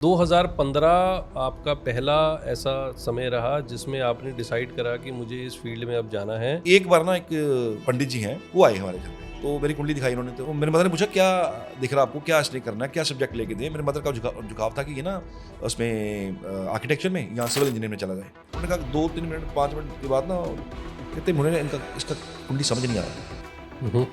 2015 आपका पहला ऐसा समय रहा जिसमें आपने डिसाइड करा कि मुझे इस फील्ड में अब जाना है। एक बार ना एक पंडित जी हैं, वो आए हमारे घर पे, तो मेरी कुंडली दिखाई उन्होंने। तो मेरे मदर ने पूछा क्या दिख रहा आपको, क्या स्टडी करना है, क्या सब्जेक्ट लेके दें। मेरे मदर का झुकाव था कि ये ना उसमें आर्किटेक्चर में या सिविल इंजीनियर में चला जाए। उन्होंने कहा 2-3 मिनट 5 मिनट के बाद ना कहते मुझे इसका कुंडली समझ नहीं आ रहा।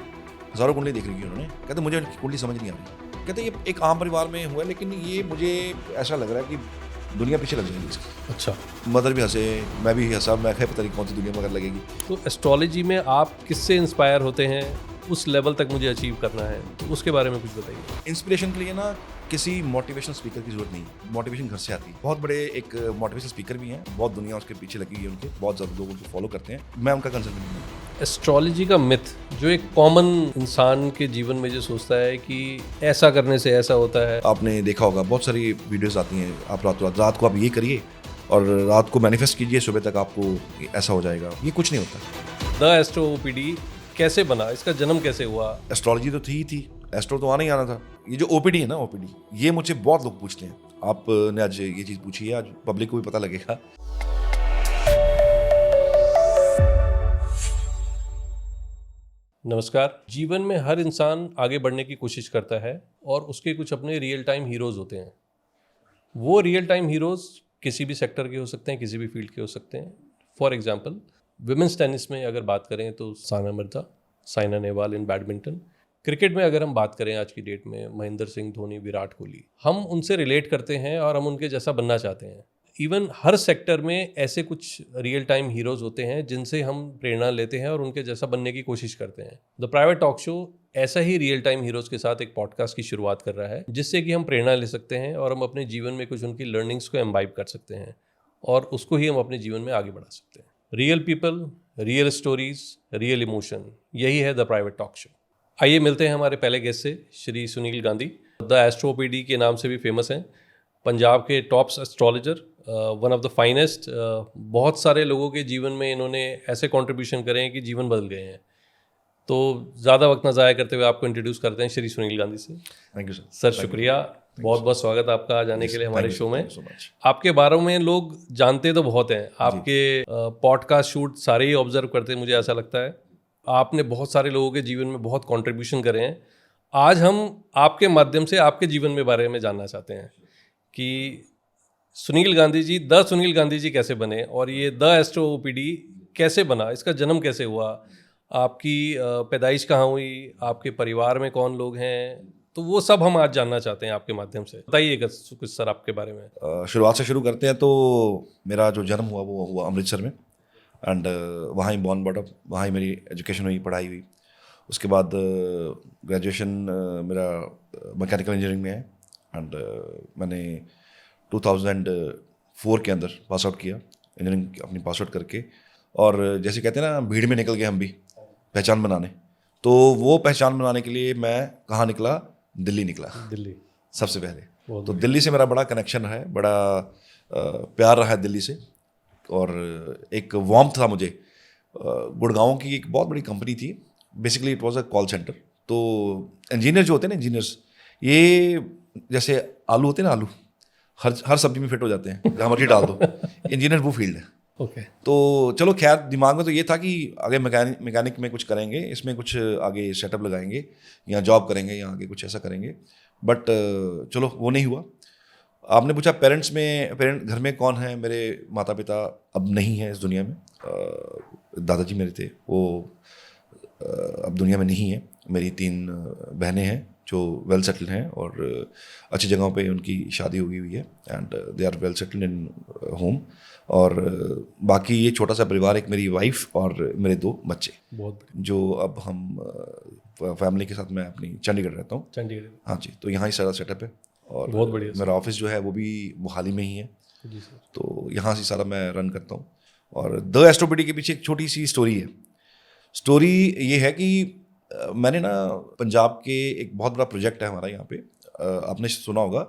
हज़ारों कुंडली देख रही उन्होंने, कहते मुझे कुंडली समझ नहीं आ रही। कहते ये एक आम परिवार में हुआ, लेकिन ये मुझे ऐसा लग रहा है कि दुनिया पीछे लग जाएगी इसकी। अच्छा, मदर भी हंसे, मैं भी हंसा, मैं कहा पता नहीं कौन सी दुनिया मगर लगेगी। तो एस्ट्रोलॉजी में आप किससे इंस्पायर होते हैं? उस लेवल तक मुझे अचीव करना है, तो उसके बारे में कुछ बताइए। इंस्पिरेशन के लिए ना किसी मोटिवेशनल स्पीकर की जरूरत नहीं है, मोटिवेशन घर से आती है। बहुत बड़े एक मोटिवेशनल स्पीकर भी हैं, बहुत दुनिया उसके पीछे लगी है, उनके बहुत ज़्यादा लोग उनको फॉलो करते हैं। मैं उनका कंसर्न नहीं हूँ। एस्ट्रोलॉजी का मिथ जो एक कॉमन इंसान के जीवन में जो सोचता है कि ऐसा करने से ऐसा होता है। आपने देखा होगा बहुत सारी वीडियोस आती हैं, आप रात को आप ये करिए और रात को मैनिफेस्ट कीजिए, सुबह तक आपको ऐसा हो जाएगा। ये कुछ नहीं होता। द एस्ट्रो ओपीडी कैसे बना, इसका जन्म कैसे हुआ? एस्ट्रोलॉजी तो थी, एस्ट्रो तो आना ही आना था। ये जो ओपीडी है ना, ओपीडी, ये मुझे बहुत लोग पूछते हैं। आपने आज ये चीज़ पूछी है, आज पब्लिक को भी पता लगेगा। नमस्कार। जीवन में हर इंसान आगे बढ़ने की कोशिश करता है और उसके कुछ अपने रियल टाइम हीरोज़ होते हैं। वो रियल टाइम हीरोज़ किसी भी सेक्टर के हो सकते हैं, किसी भी फील्ड के हो सकते हैं। फॉर एग्जांपल विमेंस टेनिस में अगर बात करें तो सानिया मिर्जा, साइना नेहवाल इन बैडमिंटन। क्रिकेट में अगर हम बात करें आज की डेट में महेंद्र सिंह धोनी, विराट कोहली, हम उनसे रिलेट करते हैं और हम उनके जैसा बनना चाहते हैं। इवन हर सेक्टर में ऐसे कुछ रियल टाइम हीरोज़ होते हैं जिनसे हम प्रेरणा लेते हैं और उनके जैसा बनने की कोशिश करते हैं। द प्राइवेट टॉक शो ऐसा ही रियल टाइम हीरोज़ के साथ एक पॉडकास्ट की शुरुआत कर रहा है, जिससे कि हम प्रेरणा ले सकते हैं और हम अपने जीवन में कुछ उनकी लर्निंग्स को एम्बाइब कर सकते हैं और उसको ही हम अपने जीवन में आगे बढ़ा सकते हैं। Real people, real stories, real emotion, यही है द प्राइवेट टॉक शो। आइए मिलते हैं हमारे पहले गेस्ट से, श्री सुनील गांधी। द एस्ट्रोपीडी के नाम से भी फेमस हैं, पंजाब के top astrologer, one of the finest. बहुत सारे लोगों के जीवन में इन्होंने ऐसे कंट्रीब्यूशन करे हैं कि जीवन बदल गए हैं। तो ज़्यादा वक्त ना ज़ाया करते हुए आपको इंट्रोड्यूस करते हैं श्री सुनील गांधी से। Thank you sir. सर शुक्रिया, बहुत बहुत स्वागत आपका आज आने के लिए हमारे शो में। So much. आपके बारे में लोग जानते तो बहुत हैं, आपके पॉडकास्ट शूट सारे ही ऑब्जर्व करते हैं, मुझे ऐसा लगता है। आपने बहुत सारे लोगों के जीवन में बहुत कंट्रीब्यूशन करे हैं। आज हम आपके माध्यम से आपके जीवन में बारे में जानना चाहते हैं कि सुनील गांधी जी, द सुनील गांधी जी कैसे बने और ये द एस्ट्रो ओपीडी कैसे बना, इसका जन्म कैसे हुआ, आपकी पैदाइश कहाँ हुई, आपके परिवार में कौन लोग हैं, तो वो सब हम आज जानना चाहते हैं आपके माध्यम से। बताइएगा कुछ सर आपके बारे में। शुरुआत से शुरू करते हैं। तो मेरा जो जन्म हुआ वो हुआ अमृतसर में, एंड वहाँ ही बॉर्न बॉट अप, वहाँ ही मेरी एजुकेशन हुई, पढ़ाई हुई। उसके बाद ग्रेजुएशन मेरा मैकेनिकल इंजीनियरिंग में है, एंड मैंने 2004 के अंदर पास आउट किया इंजीनियरिंग अपनी पास आउट करके। और जैसे कहते हैं ना, भीड़ में निकल गए हम भी पहचान बनाने। तो वो पहचान बनाने के लिए मैं कहाँ निकला? दिल्ली निकला, दिल्ली सबसे पहले। तो दिल्ली से मेरा बड़ा कनेक्शन है, बड़ा प्यार रहा है दिल्ली से। और एक वार्म था मुझे। गुड़गांव की एक बहुत बड़ी कंपनी थी, basically it was a call centre. तो इंजीनियर जो होते हैं ना, इंजीनियर्स, ये जैसे आलू होते हैं ना, आलू हर सब्जी में फिट हो जाते हैं, जहाँ मर्जी डाल दो। इंजीनियर वो फील्ड है। ओके। तो चलो खैर, दिमाग में तो ये था कि आगे मैकेनिक में कुछ करेंगे, इसमें कुछ आगे सेटअप लगाएंगे या जॉब करेंगे या आगे कुछ ऐसा करेंगे। बट चलो वो नहीं हुआ। आपने पूछा पेरेंट घर में कौन है? मेरे माता पिता अब नहीं हैं इस दुनिया में। दादाजी मेरे थे, वो अब दुनिया में नहीं है। मेरी 3 बहनें हैं जो वेल सेटल्ड हैं और अच्छी जगहों पे उनकी शादी हुई है, and they are well settled in home. और बाकी ये छोटा सा परिवार, एक मेरी वाइफ और मेरे 2 बच्चे, बहुत जो अब हम फैमिली के साथ मैं अपनी चंडीगढ़ रहता हूँ। चंडीगढ़। हाँ जी, तो यहाँ ही सारा सेटअप है। और बहुत बढ़िया। मेरा ऑफिस जो है वो भी मोहाली में ही है। जी सर। तो यहाँ से सारा मैं रन करता हूँ। और द एस्ट्रोपीडी के पीछे एक छोटी सी स्टोरी है। स्टोरी ये है कि मैंने ना पंजाब के एक बहुत बड़ा प्रोजेक्ट है हमारा यहाँ पे, आपने सुना होगा,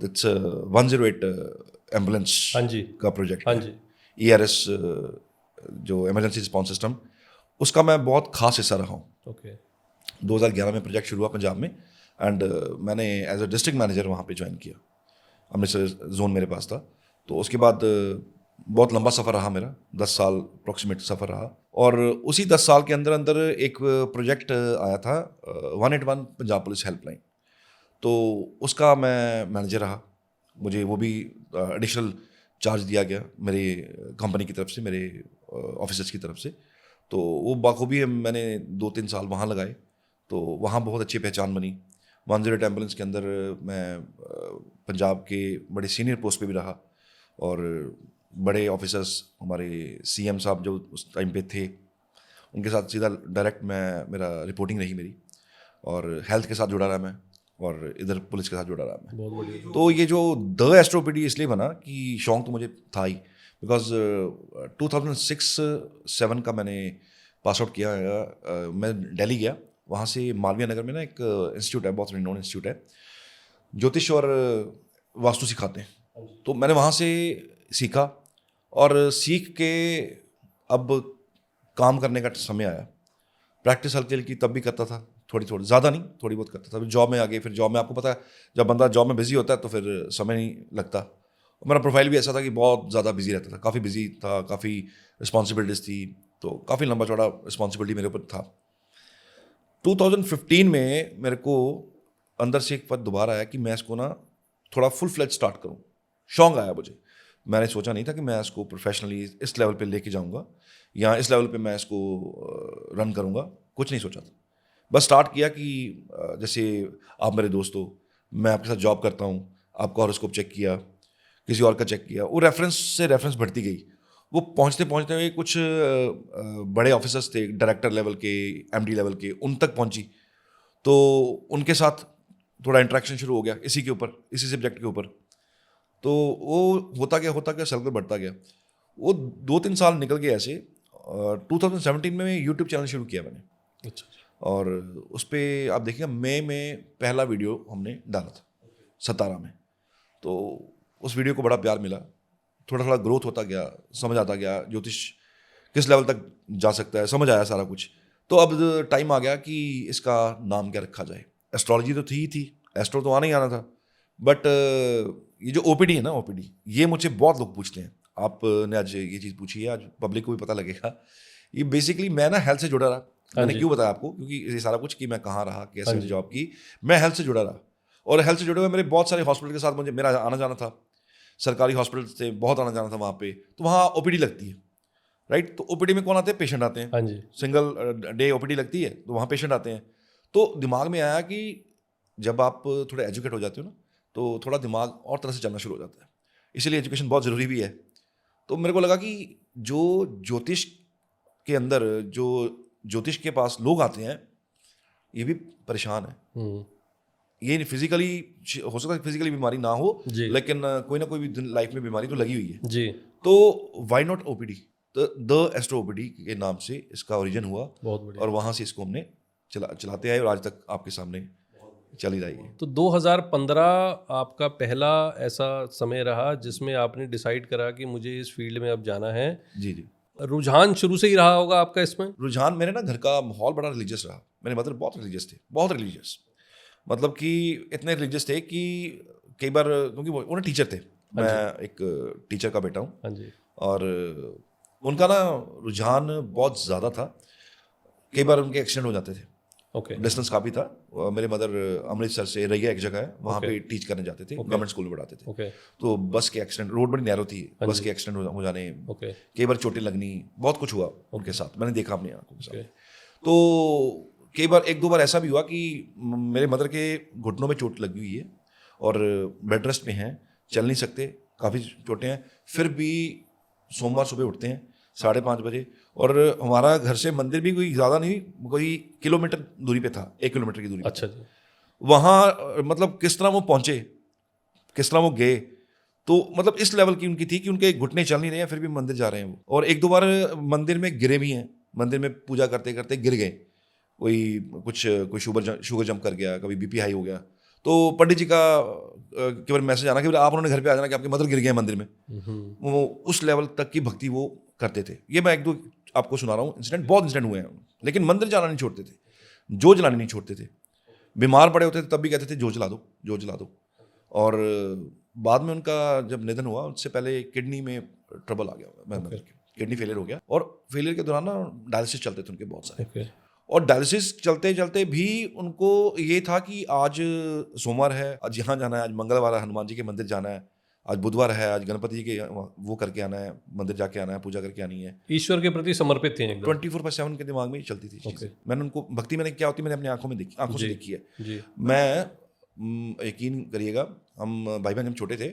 इट्स 108 एम्बुलेंस हाँ जी का प्रोजेक्ट। हाँ जी। ERS जो इमरजेंसी रिस्पॉन्स सिस्टम, उसका मैं बहुत खास हिस्सा रहा हूँ। ओके। 2011 में प्रोजेक्ट शुरू हुआ पंजाब में, एंड मैंने एज अ डिस्ट्रिक्ट मैनेजर वहाँ पे ज्वाइन किया। अमृतसर जोन मेरे पास था। तो उसके बाद बहुत लंबा सफ़र रहा मेरा, 10 साल अप्रॉक्सीमेट सफ़र रहा। और उसी 10 साल के अंदर अंदर एक प्रोजेक्ट आया था 181 पंजाब पुलिस हेल्पलाइन, तो उसका मैं मैनेजर रहा। मुझे वो भी एडिशनल चार्ज दिया गया मेरी कंपनी की तरफ से, मेरे ऑफिसर्स की तरफ से। तो वो बाखूबी मैंने 2-3 साल वहाँ लगाए, तो वहाँ बहुत अच्छी पहचान बनी। 108 एम्बुलेंस के अंदर मैं पंजाब के बड़े सीनियर पोस्ट पे भी रहा, और बड़े ऑफिसर्स हमारे सीएम साहब जो उस टाइम पे थे, उनके साथ सीधा डायरेक्ट मेरा रिपोर्टिंग रही मेरी। और हेल्थ के साथ जुड़ा रहा मैं, और इधर पुलिस के साथ जुड़ा रहा मैं। बहुत बढ़िया। तो ये जो द एस्ट्रोपीडी इसलिए बना कि शौक तो मुझे था ही, बिकॉज 2006-07 का मैंने पास आउट किया है। मैं दिल्ली गया, वहाँ से मालवीय नगर में ना एक इंस्टीट्यूट है, बहुत रिनोन इंस्टीट्यूट है, ज्योतिष और वास्तु सिखाते हैं। तो मैंने वहाँ से सीखा, और सीख के अब काम करने का समय आया। प्रैक्टिस हल्की हल्की तब भी करता था, थोड़ी थोड़ी, ज़्यादा नहीं, थोड़ी बहुत करता था। फिर जॉब में आ गए, फिर जॉब में आपको पता है जब बंदा जॉब में बिजी होता है तो फिर समय नहीं लगता। और मेरा प्रोफाइल भी ऐसा था कि बहुत ज़्यादा बिजी रहता था, काफ़ी बिजी था, काफ़ी रिस्पॉन्सिबिलिटीज़ थी, तो काफ़ी लंबा चौड़ा रिस्पॉन्सिबिलिटी मेरे ऊपर था। 2015 में मेरे को अंदर से एक पद दोबारा आया कि मैं इसको ना थोड़ा फुल फ्लेज स्टार्ट करूँ। शौक आया मुझे। मैंने सोचा नहीं था कि मैं इसको प्रोफेशनली इस लेवल पे लेके जाऊंगा, या इस लेवल पे मैं इसको रन करूंगा, कुछ नहीं सोचा था। बस स्टार्ट किया कि जैसे आप मेरे दोस्त हो, मैं आपके साथ जॉब करता हूँ, आपका हॉरोस्कोप चेक किया, किसी और का चेक किया, वो रेफरेंस से रेफरेंस बढ़ती गई। वो पहुँचते पहुँचते हुए कुछ बड़े ऑफिसर्स थे, डायरेक्टर लेवल के, एमडी लेवल के, उन तक पहुँची। तो उनके साथ थोड़ा इंट्रैक्शन शुरू हो गया इसी के ऊपर, इसी सब्जेक्ट के ऊपर। तो वो होता गया सर्कल बढ़ता गया। वो 2-3 साल निकल गए ऐसे। 2017 में यूट्यूब चैनल शुरू किया मैंने। अच्छा। और उस पर आप देखिएगा, मई में पहला वीडियो हमने डाला था 17 में। तो उस वीडियो को बड़ा प्यार मिला, थोड़ा थोड़ा ग्रोथ होता गया, समझ आता गया ज्योतिष किस लेवल तक जा सकता है, समझ आया सारा कुछ। तो अब टाइम आ गया कि इसका नाम क्या रखा जाए। एस्ट्रोलॉजी तो थी, एस्ट्रो तो आना ही आना था, बट ये जो ओपीडी है ना, ओपीडी, ये मुझे बहुत लोग पूछते हैं। आपने आज ये चीज़ पूछी है, आज पब्लिक को भी पता लगेगा। ये बेसिकली मैं ना हेल्थ से जुड़ा रहा। मैंने क्यों बताया आपको, क्योंकि ये सारा कुछ कि मैं कहाँ रहा, कैसे जॉब की, मैं हेल्थ से जुड़ा रहा। और हेल्थ से जुड़े हुए मेरे बहुत सारे हॉस्पिटल के साथ मेरा आना जाना था। सरकारी हॉस्पिटल से बहुत आना जाना था वहाँ पे। तो वहाँ ओपीडी लगती है, राइट। तो ओपीडी में कौन आते हैं? पेशेंट आते हैं। हाँ जी। सिंगल डे ओपीडी लगती है, तो वहाँ पेशेंट आते हैं। तो दिमाग में आया कि जब आप थोड़े एजुकेट हो जाते हो ना, तो थोड़ा दिमाग और तरह से चलना शुरू हो जाता है। इसीलिए एजुकेशन बहुत ज़रूरी भी है। तो मेरे को लगा कि जो ज्योतिष के अंदर, जो ज्योतिष के पास लोग आते हैं, ये भी परेशान है। ये फिजिकली हो सकता है, फिजिकली बीमारी ना हो, लेकिन कोई ना कोई भी लाइफ में बीमारी तो लगी हुई है जी। तो वाई नॉट ओपीडी। तो द एस्ट्रो ओपीडी के नाम से इसका ओरिजिन हुआ। बहुत बढ़िया। और वहाँ से इसको हमने चलाते आए, और आज तक आपके सामने चली रही है। तो 2015 आपका पहला ऐसा समय रहा जिसमें आपने डिसाइड करा कि मुझे इस फील्ड में अब जाना है। जी जी। रुझान शुरू से ही रहा होगा आपका इसमें? रुझान, मेरे ना घर का माहौल बड़ा रिलीजियस रहा। मेरे मदर बहुत रिलीजियस थे, बहुत रिलीजियस। मतलब कि इतने रिलीजियस थे कि कई बार, क्योंकि वो ना टीचर थे, मैं एक टीचर का बेटा हूँ। हाँ जी। और उनका ना रुझान बहुत ज़्यादा था। कई बार उनके एक्सीडेंट हो जाते थे। ओके। डिस्टेंस काफ़ी था। मेरे मदर अमृतसर से रैया एक जगह है, वहाँ पे टीच करने जाते थे, गवर्नमेंट स्कूल में पढ़ाते थे। ओके। तो बस के एक्सीडेंट, रोड बड़ी नैरो थी, बस के एक्सीडेंट हो जाने, ओके। कई बार चोटें लगनी, बहुत कुछ हुआ उनके साथ, मैंने देखा अपनी आंखों के साथ। ओके। तो कई बार, 1-2 बार ऐसा भी हुआ कि मेरे मदर के घुटनों में चोट लगी हुई है और बेड रेस्ट में हैं, चल नहीं सकते, काफ़ी चोटें हैं। फिर भी सोमवार सुबह उठते हैं 5:30 बजे, और हमारा घर से मंदिर भी कोई ज़्यादा नहीं, कोई किलोमीटर दूरी पे था, 1 किलोमीटर की दूरी पे। अच्छा जी। वहाँ मतलब किस तरह वो पहुँचे, किस तरह वो गए, तो मतलब इस लेवल की उनकी थी कि उनके घुटने चल नहीं रहे हैं, फिर भी मंदिर जा रहे हैं वो। और 1-2 बार मंदिर में गिरे भी हैं, मंदिर में पूजा करते करते गिर गए। कोई शुगर जंप कर गया, कभी बीपी हाई हो गया। तो पंडित जी का के बार मैसेज आना कि आप उन्होंने घर पे आ जाना कि आपके मदर गिर गए हैं मंदिर में। वो उस लेवल तक की भक्ति वो करते थे। ये मैं 1-2 आपको सुना रहा हूँ इंसिडेंट, बहुत इंसिडेंट हुए हैं। लेकिन मंदिर जाना नहीं छोड़ते थे, जो जलाने नहीं छोड़ते थे। बीमार पड़े होते थे तब भी कहते थे जो जला दो, जो जला दो। और बाद में उनका जब निधन हुआ उससे पहले किडनी में ट्रबल आ गया, किडनी फेलियर हो गया, और फेलियर के दौरान ना डायलिसिस चलते थे उनके बहुत सारे, और डायलिसिस चलते चलते भी उनको ये था कि आज सोमवार है, आज यहाँ जाना है, आज मंगलवार है, हनुमान जी के मंदिर जाना है, आज बुधवार है, आज गणपति जी के वो करके आना है, मंदिर जाके आना है, पूजा करके आनी है। ईश्वर के प्रति समर्पित थे एकदम। 24/7 के दिमाग में ही चलती थी चीज़ें। मैंने उनको भक्ति मैंने क्या होती मैंने अपनी आंखों से देखी है जी। मैं यकीन करिएगा, हम भाई बहन जब छोटे थे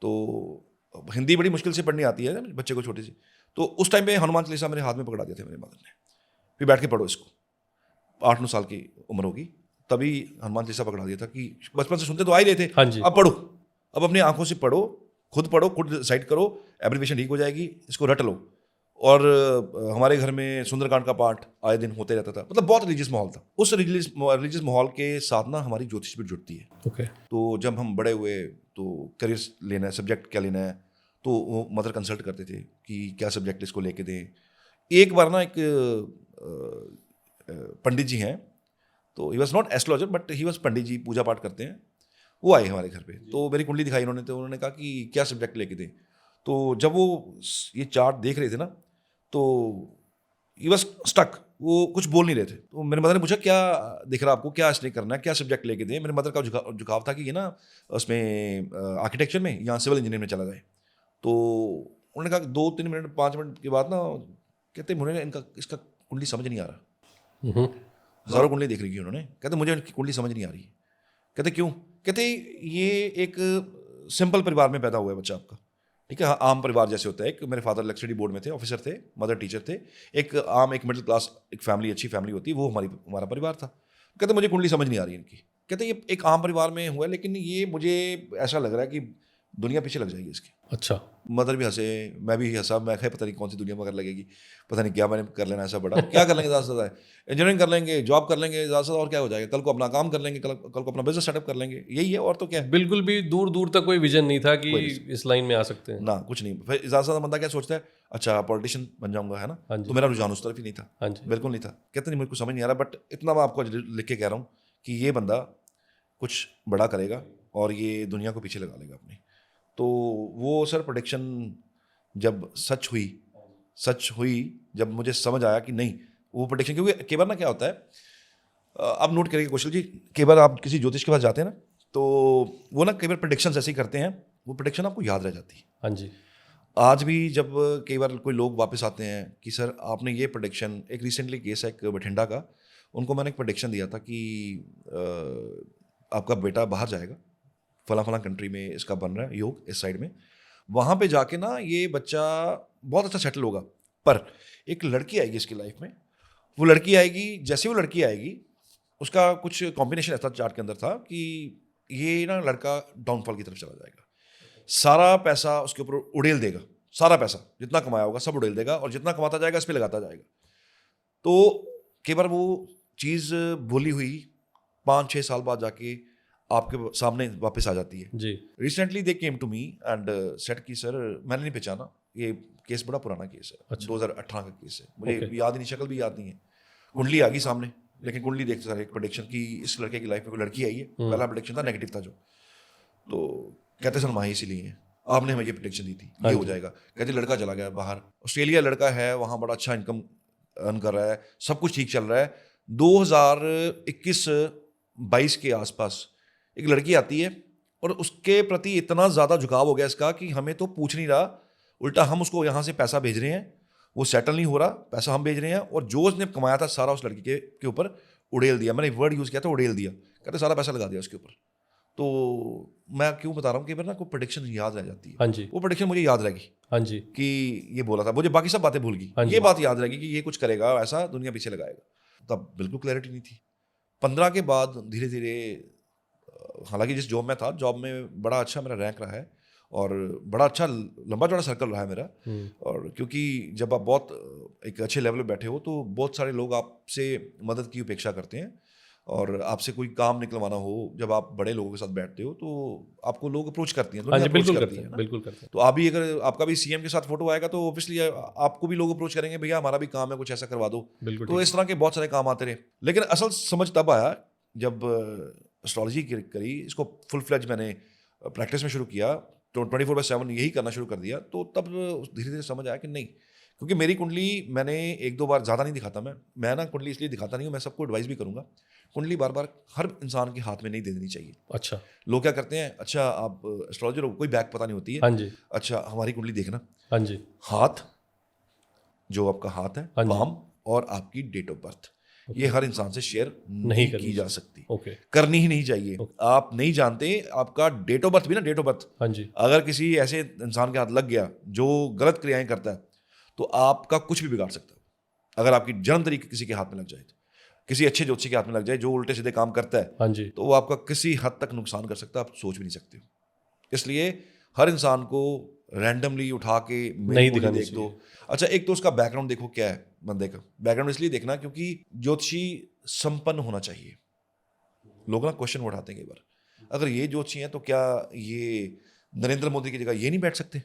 तो हिंदी बड़ी मुश्किल से पढ़नी आती है बच्चे को छोटे से, तो उस टाइम पे हनुमान चालीसा मेरे हाथ में पकड़ा दिए थे मेरे मदर ने, फिर बैठ के पढ़ो इसको, 8-9 साल की उम्र होगी तभी हनुमान चालीसा पकड़ा दिया था कि बचपन से सुनते तो आ ही रहे थे, अब पढ़ो, अब अपनी आंखों से पढ़ो, खुद डिसाइड करो, एब्रिविएशन ठीक हो जाएगी, इसको रट लो। और हमारे घर में सुंदरकांड का पाठ आए दिन होते रहता था, मतलब बहुत रिलीजियस माहौल था। उस रिलीजियस माहौल के साथ ना हमारी ज्योतिष भी जुड़ती है। तो जब हम बड़े हुए तो करियर लेना है, सब्जेक्ट क्या लेना है, तो वो मदर कंसल्ट करते थे कि क्या सब्जेक्ट इसको लेके दें। एक बार ना एक पंडित जी हैं, तो he was not astrologer but he was pandit ji, पूजा पाठ करते हैं, वो आए हमारे घर पे, तो मेरी कुंडली दिखाई उन्होंने, तो उन्होंने कहा कि क्या सब्जेक्ट लेके दें। तो जब वो ये चार्ट देख रहे थे ना तो ही वॉज स्टक, वो कुछ बोल नहीं रहे थे। तो मेरे मदर ने पूछा क्या दिख रहा आपको, क्या इसलिए करना है, क्या सब्जेक्ट लेके दें। मेरे मदर का झुकाव था कि ये ना उसमें आर्किटेक्चर में या सिविल इंजीनियर में चला जाए। तो उन्होंने कहा 2-3 मिनट 5 मिनट के बाद ना कहते मुझे इसका कुंडली समझ नहीं आ रहा। हज़ारों कुंडली देख रही उन्होंने, कहते मुझे इनकी कुंडली समझ नहीं आ रही। कहते क्यों? कहते ये एक सिंपल परिवार में पैदा हुआ है बच्चा आपका, ठीक है, आम परिवार जैसे होता है। एक मेरे फादर इलेक्ट्रिसिटी बोर्ड में थे, ऑफिसर थे, मदर टीचर थे, एक आम एक मिडिल क्लास एक फैमिली, अच्छी फैमिली होती है, वो हमारा परिवार था। कहते मुझे कुंडली समझ नहीं आ रही इनकी। कहते ये एक आम परिवार में हुआ है, लेकिन ये मुझे ऐसा लग रहा है कि दुनिया पीछे लग जाएगी इसकी। अच्छा। मदर भी हंसे, मैं भी हंसा, मैं कहा पता नहीं कौन सी दुनिया मगर लगेगी, पता नहीं क्या मैंने कर लेना ऐसा बड़ा, क्या कर लेंगे ज़्यादा से ज़्यादा, इंजीनियरिंग कर लेंगे, जॉब कर लेंगे, ज़्यादा से ज़्यादा और क्या हो जाएगा, कल को अपना काम कर लेंगे, कल को अपना बिजनेस सेटअप कर लेंगे, यही है और तो क्या है। बिल्कुल भी दूर दूर तक कोई विजन नहीं था कि इस लाइन में आ सकते हैं ना, कुछ नहीं। फिर ज़्यादा से ज़्यादा बंदा क्या सोचता है, अच्छा पॉलिटिशियन बन जाऊंगा, है ना, तो मेरा रुझान उस तरफ ही नहीं था, बिल्कुल नहीं था। कहते नहीं मुझे कुछ समझ नहीं आ रहा, बट इतना मैं आपको लिख के कह रहा हूँ कि ये बंदा कुछ बड़ा करेगा और ये दुनिया को पीछे लगा लेगा अपनी। तो वो सर प्रेडिक्शन जब सच हुई, जब मुझे समझ आया कि नहीं वो प्रेडिक्शन, क्योंकि कई बार ना क्या होता है, आप नोट करेंगे कौशल जी, कई बार आप किसी ज्योतिष के पास जाते हैं ना, तो वो ना कई बार प्रेडिक्शन ऐसे ही करते हैं, वो प्रेडिक्शन आपको याद रह जाती है। हाँ जी। आज भी जब कई बार कोई लोग वापस आते हैं कि सर आपने ये प्रेडिक्शन, एक रिसेंटली केस है एक बठिंडा का, उनको मैंने एक प्रेडिक्शन दिया था कि आपका बेटा बाहर जाएगा, फला कंट्री में इसका बन रहा है योग, इस साइड में, वहाँ पे जाके ना ये बच्चा बहुत अच्छा सेटल होगा, पर एक लड़की आएगी इसकी लाइफ में, वो लड़की आएगी, जैसे वो लड़की आएगी उसका कुछ कॉम्बिनेशन ऐसा चार्ट के अंदर था कि ये ना लड़का डाउनफॉल की तरफ चला जाएगा, सारा पैसा उसके ऊपर उड़ेल देगा, सारा पैसा जितना कमाया होगा सब उड़ेल देगा और जितना कमाता जाएगा इस पर लगाता जाएगा। तो कई बार वो चीज़ भूली हुई 5-6 साल बाद जाके आपके सामने वापस आ जाती है जी। Recently they came to me and said कि सर मैंने नहीं पहचाना, ये केस बड़ा पुराना केस है। अच्छा। 2018 का केस है, मुझे याद ही नहीं, शक्ल भी याद नहीं है, कुंडली आ गई सामने, लेकिन कुंडली देखते सर एक प्रेडिक्शन कि इस लड़के की लाइफ में कोई लड़की आई है, पहला प्रेडिक्शन था नेगेटिव था जो, तो कहते सर माँ इसीलिए है, आपने हमें ये प्रेडिक्शन दी थी, ये हो जाएगा। कहते लड़का चला गया बाहर, ऑस्ट्रेलिया लड़का है, वहाँ बड़ा अच्छा इनकम अर्न कर रहा है, सब कुछ ठीक चल रहा है। 2021-22 के आसपास एक लड़की आती है और उसके प्रति इतना ज़्यादा झुकाव हो गया इसका कि हमें तो पूछ नहीं रहा, उल्टा हम उसको यहाँ से पैसा भेज रहे हैं, वो सेटल नहीं हो रहा, पैसा हम भेज रहे हैं, और जो उसने कमाया था सारा उस लड़की के ऊपर उड़ेल दिया। मैंने वर्ड यूज़ किया था उड़ेल दिया, कहते सारा पैसा लगा दिया उसके ऊपर। तो मैं क्यों बता रहा हूँ कि ना कोई प्रेडिक्शन याद रह जाती है। हाँ जी। वो प्रेडिक्शन मुझे याद रहेगी। हाँ जी। कि ये बोला था, मुझे बाकी सब बातें भूल गई, ये बात याद रहेगी कि ये कुछ करेगा ऐसा, दुनिया पीछे लगाएगा। तब बिल्कुल क्लैरिटी नहीं थी। 15 के बाद धीरे धीरे, हालांकि जिस जॉब में था, जॉब में बड़ा अच्छा मेरा रैंक रहा है और बड़ा अच्छा लंबा चौड़ा सर्कल रहा है मेरा। और क्योंकि जब आप बहुत एक अच्छे लेवल पे बैठे हो तो बहुत सारे लोग आपसे मदद की अपेक्षा करते हैं, और आपसे कोई काम निकलवाना हो, जब आप बड़े लोगों के साथ बैठते हो तो आपको लोग अप्रोच करती हैं, बिल्कुल करती हैं। तो आप भी, अगर आपका भी सीएम के साथ फोटो आएगा तो ऑब्वियसली आपको भी लोग अप्रोच करेंगे, भैया हमारा भी काम है, कुछ ऐसा करवा दो। तो इस तरह के बहुत सारे काम आते रहे। लेकिन असल समझ तब आया जब एस्ट्रोलॉजी करी, इसको फुल फ्लेज मैंने प्रैक्टिस में शुरू किया, तो 24/7 यही करना शुरू कर दिया, तो तब धीरे धीरे समझ आया कि नहीं, क्योंकि मेरी कुंडली मैंने 1-2 बार, ज़्यादा नहीं दिखाता मैं ना कुंडली इसलिए दिखाता नहीं हूँ, मैं सबको एडवाइस भी करूँगा, कुंडली बार बार हर इंसान के हाथ में नहीं दे देनी चाहिए। अच्छा। लोग क्या करते हैं, अच्छा आप एस्ट्रोलॉजर हो, कोई बैक पता नहीं होती है, हाँ जी। अच्छा हमारी कुंडली देखना, हाँ जी। हाथ, जो आपका हाथ है, हाँ जी। पाम और आपकी डेट ऑफ बर्थ, ये हर इंसान से शेयर नहीं नहीं की जा सकती, ओके। करनी ही नहीं चाहिए। आप नहीं जानते आपका डेट ऑफ बर्थ भी ना, डेट ऑफ बर्थ हाँ जी। अगर किसी ऐसे इंसान के हाथ लग गया जो गलत क्रियाएं करता है, तो आपका कुछ भी बिगाड़ सकता है। अगर आपकी जन्म तारीख किसी के हाथ में लग जाए, तो किसी अच्छे ज्योतिषी के हाथ में लग जाए जो उल्टे सीधे काम करता है, हाँ जी। तो वो आपका किसी हद तक नुकसान कर सकता है, आप सोच भी नहीं सकते। इसलिए हर इंसान को रैंडमली उठा के नहीं कुंडली दिखानी देख दो। अच्छा, एक तो उसका बैकग्राउंड देखो क्या है बंदे का, बैकग्राउंड इसलिए देखना क्योंकि ज्योतिषी संपन्न होना चाहिए। लोग ना क्वेश्चन उठाते हैं कई बार, अगर ये ज्योतिषी हैं तो क्या ये नरेंद्र मोदी की जगह ये नहीं बैठ सकते?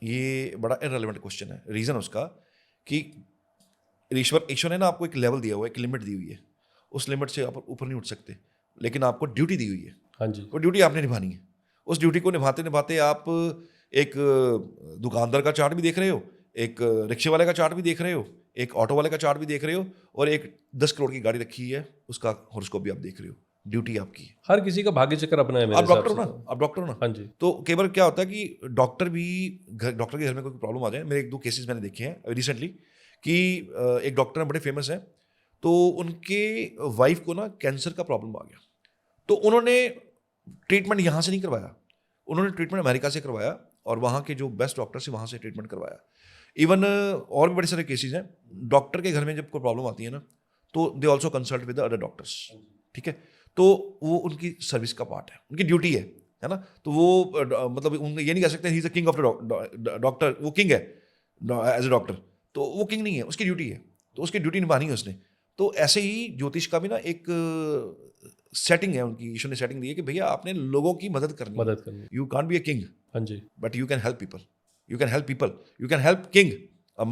ये बड़ा इररिलेवेंट क्वेश्चन है। रीज़न उसका कि ईश्वर ने ना आपको एक लेवल दिया हुआ है, एक लिमिट दी हुई है, उस लिमिट से आप ऊपर नहीं उठ सकते, लेकिन आपको ड्यूटी दी हुई है। हाँ जी। वो ड्यूटी आपने निभानी है। उस ड्यूटी को निभाते निभाते आप एक दुकानदार का चार्ट भी देख रहे हो, एक रिक्शे वाले का चार्ट भी देख रहे हो, एक ऑटो वाले का चार्ट भी देख रहे हो, और एक 10 करोड़ की गाड़ी रखी है उसका हॉरोस्कोप भी आप देख रहे हो। ड्यूटी आपकी है। हर किसी का भाग्य चक्र अपना है मेरे आप हिसाब डॉक्टर हो से ना, तो। आप डॉक्टर हो ना। हाँ जी। तो कई बार क्या होता है कि डॉक्टर के घर में कोई प्रॉब्लम आ जाए, मेरे 1-2 केसेस मैंने देखे हैं रिसेंटली कि एक डॉक्टर हैं, बड़े फेमस हैं, तो उनके वाइफ को ना कैंसर का प्रॉब्लम आ गया, तो उन्होंने ट्रीटमेंट यहाँ से नहीं करवाया, उन्होंने ट्रीटमेंट अमेरिका से करवाया, और वहाँ के जो बेस्ट डॉक्टर से वहाँ से ट्रीटमेंट करवाया। इवन और भी बड़े सारे केसेस हैं, डॉक्टर के घर में जब कोई प्रॉब्लम आती है ना, तो they also consult with other doctors, ठीक है। तो वो उनकी सर्विस का पार्ट है, उनकी ड्यूटी है ना। तो वो मतलब ये नहीं कह सकते he is the king of the doctor, वो किंग है एज ए डॉक्टर, तो वो किंग नहीं है, उसकी ड्यूटी है, तो उसकी ड्यूटी निभानी है उसने। तो ऐसे ही ज्योतिष का भी ना एक सेटिंग है उनकी, ईश्वर ने सेटिंग दी है कि भैया आपने लोगों की मदद करनी है। You can't be a king, हाँ जी। But you can help people, you can help people, you can help king. अब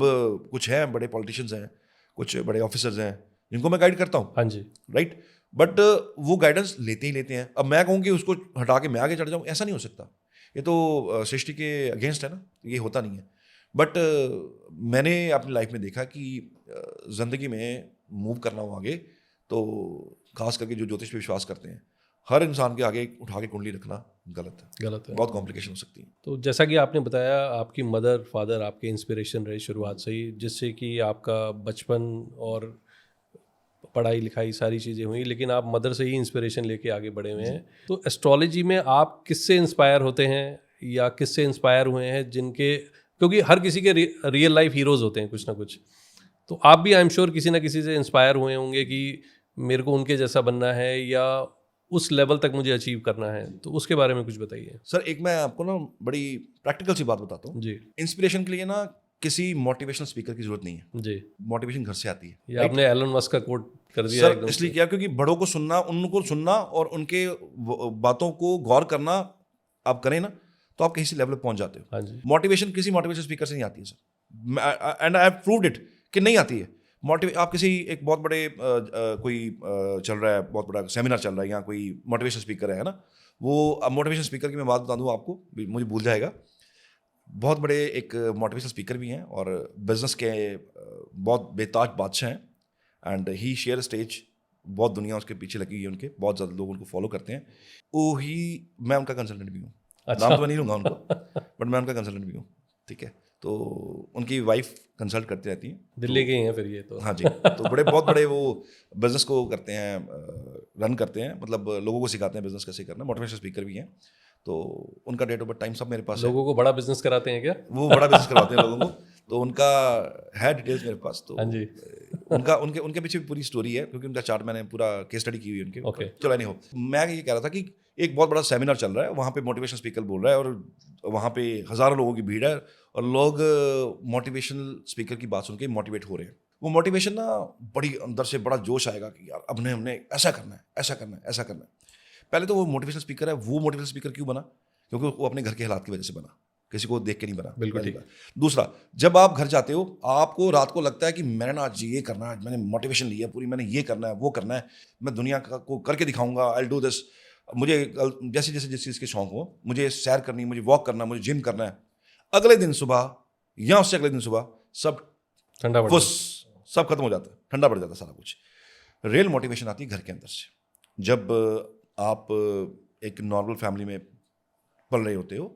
कुछ हैं बड़े पॉलिटिशियंस हैं, कुछ बड़े ऑफिसर्स हैं जिनको मैं गाइड करता हूँ, हाँ जी। राइट, बट वो गाइडेंस लेते ही लेते हैं। अब मैं कहूँ कि उसको हटा के मैं आगे चढ़ जाऊँ, ऐसा नहीं हो सकता, ये तो सृष्टि के अगेंस्ट है ना, ये होता नहीं है। बट मैंने अपनी लाइफ में देखा कि ज़िंदगी में मूव करना हो आगे, तो खास करके जो ज्योतिष पे विश्वास करते हैं, हर इंसान के आगे उठा के कुंडली रखना गलत है, बहुत कॉम्प्लिकेशन हो सकती है। तो जैसा कि आपने बताया, आपकी मदर फादर आपके इंस्पिरेशन रहे शुरुआत से ही, जिससे कि आपका बचपन और पढ़ाई लिखाई सारी चीज़ें हुई, लेकिन आप मदर से ही इंस्पिरेशन लेके आगे बढ़े हुए हैं। तो एस्ट्रोलॉजी में आप किससे इंस्पायर होते हैं या किससे इंस्पायर हुए हैं, जिनके, क्योंकि हर किसी के रियल लाइफ हीरोज़ होते हैं कुछ ना कुछ, तो आप भी आई एम श्योर किसी ना किसी से इंस्पायर हुए होंगे कि मेरे को उनके जैसा बनना है या उस लेवल तक मुझे अचीव करना है, तो उसके बारे में कुछ बताइए। सर, एक मैं आपको ना बड़ी प्रैक्टिकल सी बात बताता हूँ जी। इंस्पिरेशन के लिए ना किसी मोटिवेशनल स्पीकर की जरूरत नहीं है जी। मोटिवेशन घर से आती है। ये आपने एलन मस्क का कोट कर दिया सर एकदम इसलिए से। किया क्योंकि बड़ों को सुनना, उनको सुनना और उनके बातों को गौर करना आप करें ना, तो आप किसी लेवल पे पहुंच जाते हो। हाँ जी। मोटिवेशन किसी मोटिवेशन स्पीकर से नहीं आती है sir, and I have proved it कि नहीं आती है। आप किसी एक बहुत बड़े कोई चल रहा है, बहुत बड़ा सेमिनार चल रहा है, यहाँ कोई मोटिवेशन स्पीकर है ना, वो मोटिवेशन स्पीकर की मैं बात बता दूँ आपको, मुझे भूल जाएगा। बहुत बड़े एक मोटिवेशनल स्पीकर भी हैं और बिजनेस के बहुत बेताज बादशाह हैं, एंड ही शेयर स्टेज, बहुत दुनिया उसके पीछे लगी हुई है उनके, बहुत ज़्यादा लोग उनको फॉलो करते हैं। वो ही, मैं उनका कंसल्टेंट भी हूँ। अच्छा। नाम तो मैं नहीं लूँगा उनको, बट मैं उनका कंसल्टेंट भी हूँ, ठीक है। तो उनकी वाइफ कंसल्ट करती रहती हैं, दिल्ली के ही हैं फिर ये तो। हाँ जी। तो बहुत बड़े वो बिजनेस को करते हैं, रन करते हैं, मतलब लोगों को सिखाते हैं बिजनेस कैसे करना, मोटिवेशनल स्पीकर भी हैं। तो उनका डेट ऑफ बर्थ टाइम सब मेरे पास है। लोगों को बड़ा बिजनेस कराते हैं क्या? वो बड़ा बिजनेस करवाते हैं लोगों को, तो उनका है डिटेल्स मेरे पास। तो हाँ जी। उनके पीछे भी पूरी स्टोरी है, क्योंकि उनका चार्ट मैंने पूरा केस स्टडी की हुई है उनके। ओके। चलो नहीं हो, मैं ये कह रहा था कि एक बहुत बड़ा सेमिनार चल रहा है, वहाँ पे मोटिवेशनल स्पीकर बोल रहा है और वहाँ पे हज़ारों लोगों की भीड़ है और लोग मोटिवेशनल स्पीकर की बात सुन के मोटिवेट हो रहे हैं। वो मोटिवेशन ना बड़ी अंदर से बड़ा जोश आएगा कि यार अब हमने ऐसा करना है, ऐसा करना है, ऐसा करना है। पहले तो वो मोटिवेशनल स्पीकर है, वो मोटिवेशनल स्पीकर क्यों बना? क्योंकि वो अपने घर के हालात की वजह से बना, किसी को देख के नहीं बना। बिल्कुल ठीक। दूसरा, जब आप घर जाते हो, आपको रात को लगता है कि मैंने ना आज ये करना है, मैंने मोटिवेशन लिया पूरी, मैंने ये करना है, वो करना है, मैं दुनिया को करके दिखाऊंगा, आई विल डू दिस। मुझे जैसे जैसे जिस चीज़ के शौक हो, मुझे सैर करनी है, मुझे वॉक करना है, मुझे जिम करना है, अगले दिन सुबह या उससे अगले दिन सुबह सब ठंडा पड़ फुस, सब खत्म हो जाता है, ठंडा पड़ जाता है सारा कुछ। रियल मोटिवेशन आती है घर के अंदर से। जब आप एक नॉर्मल फैमिली में पल रहे होते हो,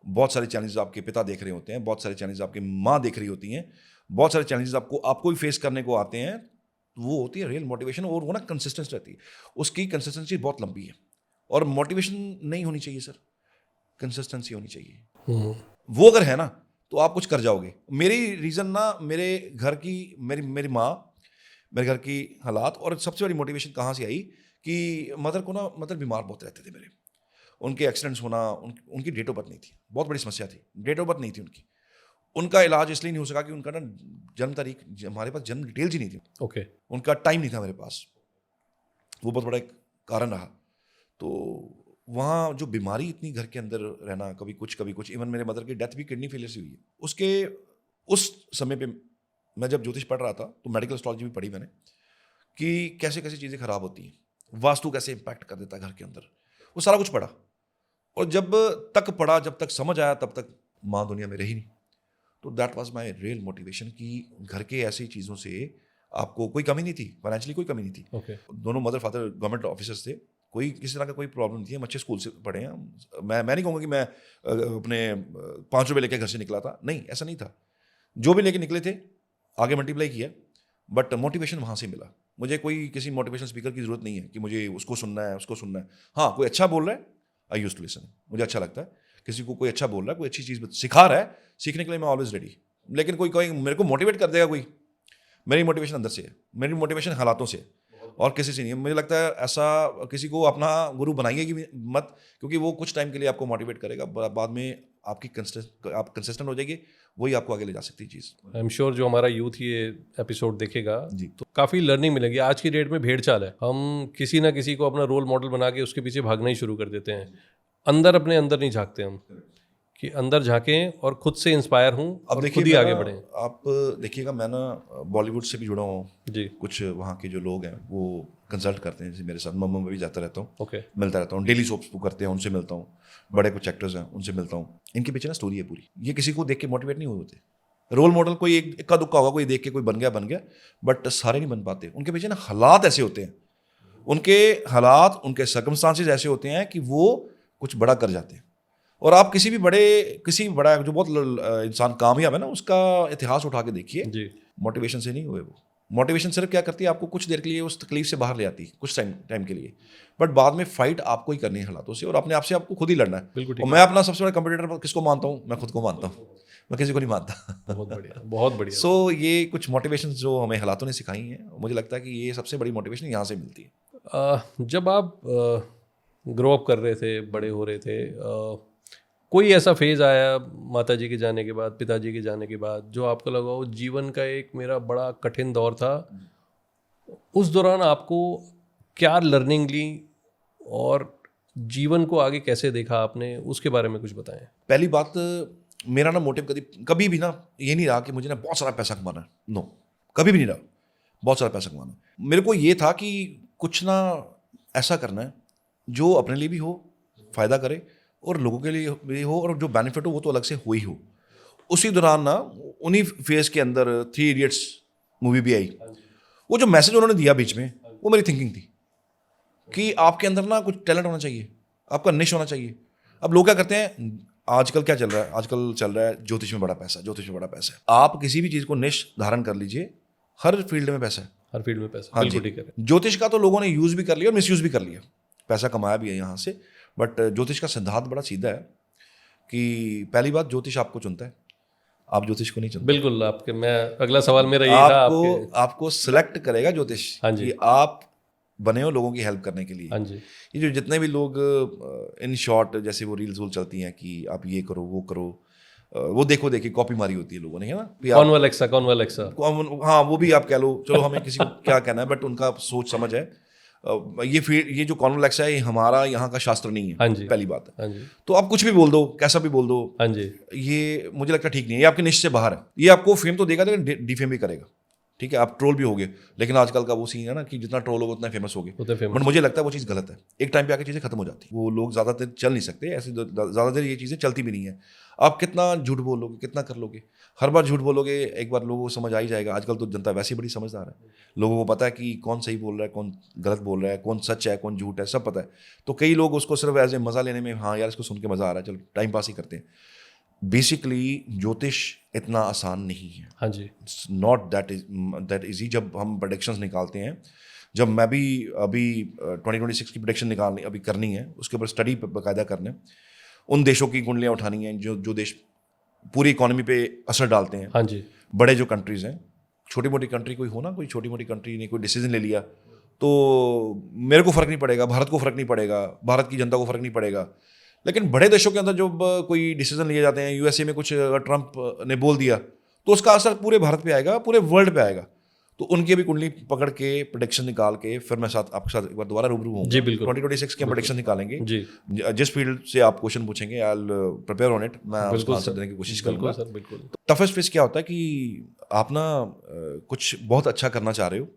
बहुत सारे चैलेंजेस आपके पिता देख रहे होते हैं, बहुत सारे चैलेंजेस आपकी माँ देख रही होती हैं, बहुत सारे चैलेंजेस आपको भी फेस करने को आते हैं, वो होती है रियल मोटिवेशन। और वो ना कंसिस्टेंस रहती है, उसकी कंसिस्टेंसी बहुत लंबी है। और मोटिवेशन नहीं होनी चाहिए सर, कंसिस्टेंसी होनी चाहिए। वो अगर है ना तो आप कुछ कर जाओगे। मेरी रीज़न ना मेरे घर की, मेरी माँ, मेरे घर की हालात, और सबसे बड़ी मोटिवेशन कहाँ से आई कि मदर को ना, मदर बीमार बहुत रहते थे मेरे, उनके एक्सीडेंट्स होना, उनकी डेट ऑफ बर्थ नहीं थी, बहुत बड़ी समस्या थी, डेट ऑफ बर्थ नहीं थी उनकी। उनका इलाज इसलिए नहीं हो सका कि उनका ना जन्म तारीख, हमारे पास जन्म डिटेल्स ही नहीं थी, ओके। उनका टाइम नहीं था मेरे पास, वो बहुत बड़ा एक कारण रहा। तो वहाँ जो बीमारी इतनी घर के अंदर रहना, कभी कुछ, इवन मेरे मदर की डेथ भी किडनी फेलियर से हुई है। उसके उस समय पे मैं जब ज्योतिष पढ़ रहा था तो मेडिकल एस्ट्रोलॉजी भी पढ़ी मैंने कि कैसे कैसे चीज़ें खराब होती हैं, वास्तु कैसे इम्पैक्ट कर देता है घर के अंदर, वो सारा कुछ पढ़ा। और जब जब तक समझ आया, तब तक माँ दुनिया में रही नहीं। तो that was my real motivation कि घर के ऐसी चीज़ों से आपको कोई कमी नहीं थी, फाइनेंशियली कोई कमी नहीं थी। ओके। दोनों मदर फादर गवर्नमेंट ऑफिसर्स थे, कोई किसी तरह का कोई प्रॉब्लम नहीं थी, हम अच्छे स्कूल से पढ़े हैं। मैं नहीं कहूँगा कि मैं अपने 5 रुपये लेके घर से निकला था, नहीं, ऐसा नहीं था। जो भी लेके निकले थे आगे मल्टीप्लाई किया, बट मोटिवेशन वहाँ से मिला। मुझे कोई किसी मोटिवेशन स्पीकर की ज़रूरत नहीं है कि मुझे उसको सुनना है, उसको सुनना है। हाँ, कोई अच्छा बोल रहा है, आई यूज्ड टू लिसन, मुझे अच्छा लगता है। किसी को कोई अच्छा बोल रहा है, कोई अच्छी चीज़ सिखा रहा है, सीखने के लिए मैं ऑलवेज रेडी। लेकिन कोई मेरे को मोटिवेट कर देगा कोई, मेरी मोटिवेशन अंदर से है, मेरी मोटिवेशन हालातों से है और किसी से नहीं है। मुझे लगता है ऐसा किसी को अपना गुरु बनाइए कि मत, क्योंकि वो कुछ टाइम के लिए आपको मोटिवेट करेगा, बाद में आप कंसिस्टेंट हो जाएगी, वही आपको आगे ले जा सकती है चीज़। आई एम श्योर जो हमारा यूथ ये एपिसोड देखेगा जी। तो काफ़ी लर्निंग मिलेगी। आज की डेट में भेड़ चाल है, हम किसी ना किसी को अपना रोल मॉडल बना के उसके पीछे भागना ही शुरू कर देते हैं। अपने अंदर नहीं झांकते हम कि अंदर झांकें और खुद से इंस्पायर हूँ और खुद ही आगे बढ़ें। आप देखिएगा, मैं ना बॉलीवुड से भी जुड़ा हूँ जी। कुछ वहाँ के जो लोग हैं वो कंसल्ट करते हैं, जैसे मेरे साथ मम्मा में भी जाता रहता हूँ, ओके। मिलता रहता हूँ, डेली सोप्स करते हैं, उनसे मिलता हूँ, बड़े कुछ एक्टर्स हैं उनसे मिलता हूँ। इनके पीछे ना स्टोरी है पूरी, ये किसी को देख के मोटिवेट नहीं होते। रोल मॉडल कोई इक्का दुक्का होगा, कोई देख के कोई बन गया, बट सारे नहीं बन पाते। उनके पीछे ना हालात ऐसे होते हैं, उनके हालात, उनके सर्कमस्टांसेस ऐसे होते हैं कि वो कुछ बड़ा कर जाते हैं। और आप किसी भी बड़ा जो बहुत इंसान कामयाब है ना, उसका इतिहास उठा के देखिए, जी। मोटिवेशन से नहीं हुए वो। मोटिवेशन सिर्फ क्या करती है, आपको कुछ देर के लिए उस तकलीफ से बाहर ले आती है, कुछ टाइम के लिए, बट बाद में फाइट आपको ही करनी है हालातों से, और अपने आप से आपको खुद ही लड़ना है। बिल्कुल ठीक और मैं अपना सबसे बड़ा कंपटीटर किसको मानता हूँ? मैं खुद को मानता हूँ, मैं किसी को नहीं मानता। बहुत बढ़िया, बहुत बढ़िया। सो ये कुछ मोटिवेशन जो हमें हालातों ने सिखाई हैं, मुझे लगता है कि ये सबसे बड़ी मोटिवेशन यहाँ से मिलती है। जब आप ग्रो अप कर रहे थे, बड़े हो रहे थे, कोई ऐसा फेज आया माता जी के जाने के बाद, पिताजी के जाने के बाद, जो आपको लगा वो जीवन का एक मेरा बड़ा कठिन दौर था? उस दौरान आपको क्या लर्निंग ली और जीवन को आगे कैसे देखा आपने, उसके बारे में कुछ बताएं। पहली बात, मेरा ना मोटिव कभी भी ना ये नहीं रहा कि मुझे ना बहुत सारा पैसा कमाना है, नो, कभी भी नहीं रहा बहुत सारा पैसा कमाना। मेरे को ये था कि कुछ ना ऐसा करना है जो अपने लिए भी हो, फ़ायदा करे, और लोगों के लिए भी हो, और जो बेनिफिट हो वो तो अलग से हो ही हो। उसी दौरान ना उन्हीं फेज के अंदर 3 इडियट्स मूवी भी आई। वो जो मैसेज उन्होंने दिया बीच में, वो मेरी थिंकिंग थी कि आपके अंदर ना कुछ टैलेंट होना चाहिए, आपका निश होना चाहिए। अब लोग क्या करते हैं, आजकल क्या चल रहा है, आजकल चल रहा है ज्योतिष में बड़ा पैसा, ज्योतिष में बड़ा पैसा है। आप किसी भी चीज़ को निश धारण कर लीजिए, हर फील्ड में पैसा है, हर फील्ड में पैसा। हाँ बिल्कुल जी। ठीक है। ज्योतिष का तो लोगों ने यूज़ भी कर लिया और मिसयूज़ भी कर लिया, पैसा कमाया भी है यहाँ से, बट ज्योतिष का सिद्धांत बड़ा सीधा है कि पहली बात, ज्योतिष आपको चुनता है, आप ज्योतिष को नहीं चुनते। बिल्कुल, आपके मैं अगला सवाल मेरा यही था। आपको सिलेक्ट करेगा ज्योतिष, हाँ जी। कि आप बने हो लोगों की हेल्प करने के लिए। हाँ जी। ये जो जितने भी लोग इन शॉर्ट जैसे वो रील्स चलती हैं कि आप ये करो वो करो, वो देखो देखी कॉपी मारी होती है लोगों ने, है ना, कौन वाला अलेक्सा। हाँ, वो भी आप कह लो, चलो हमें किसी को क्या कहना है, बट उनका सोच समझ है। ये जो कॉन्वलेक्स है, ये हमारा यहाँ का शास्त्र नहीं है। हाँ जी। पहली बात है। हाँ जी। तो आप कुछ भी बोल दो, कैसा भी बोल दो, हाँ जी। ये मुझे लगता है ठीक नहीं है, ये आपके निश्चय से बाहर है। ये आपको फेम तो देगा लेकिन डिफेम भी करेगा, ठीक है, आप ट्रोल भी होगे, लेकिन आजकल का वो सीन है ना कि जितना ट्रोल होगा उतना फेमस होगे। बट मुझे लगता है वो चीज़ गलत है। एक टाइम पे आके चीज़ें खत्म हो जाती है, वो लोग ज़्यादा देर चल नहीं सकते ऐसे, ज़्यादा देर ये चीज़ें चलती भी नहीं है। आप कितना झूठ बोलोगे, कितना कर लोगे, हर बार झूठ बोलोगे, एक बार लोगों को समझ आ ही जाएगा। आजकल तो जनता वैसे ही बड़ी समझदार है, लोगों को पता है कि कौन सही बोल रहा है, कौन गलत बोल रहा है, कौन सच है, कौन झूठ है, सब पता है। तो कई लोग उसको सिर्फ एज ए मज़ा लेने में, हाँ यार इसको सुन के मज़ा आ रहा है, चलो टाइम पास ही करते हैं। बेसिकली ज्योतिष इतना आसान नहीं है। हाँ जी। Not that easy. जब हम प्रेडिक्शंस निकालते हैं, जब मैं भी अभी 2026 की प्रेडिक्शन निकालनी अभी करनी है, उसके ऊपर स्टडी बाकायदा करना है, उन देशों की कुंडलियाँ उठानी हैं जो देश पूरी इकोनॉमी पे असर डालते हैं। हाँ जी। बड़े जो कंट्रीज़ हैं, छोटी मोटी कंट्री कोई हो ना, कोई छोटी मोटी कंट्री ने कोई डिसीजन ले लिया तो मेरे को फ़र्क नहीं पड़ेगा, भारत को फ़र्क नहीं पड़ेगा, भारत की जनता को फ़र्क नहीं पड़ेगा। लेकिन बड़े देशों के अंदर जब कोई डिसीजन लिए जाते हैं, यूएसए में कुछ अगर ट्रंप ने बोल दिया तो उसका असर पूरे भारत पे आएगा, पूरे वर्ल्ड पे आएगा। तो उनकी भी कुंडली पकड़ के प्रेडिक्शन निकाल के फिर मैं आपके साथ एक बार दोबारा रूबरू हूँ। जी बिल्कुल। 2026 के प्रेडिक्शन निकालेंगे जी। जिस फील्ड से आप क्वेश्चन पूछेंगे, I will prepare on it, मैं उसका आंसर देने की कोशिश करूँगा। सर बिल्कुल। टफेस्ट फेस क्या होता है कि आप ना कुछ बहुत अच्छा करना चाह रहे हो,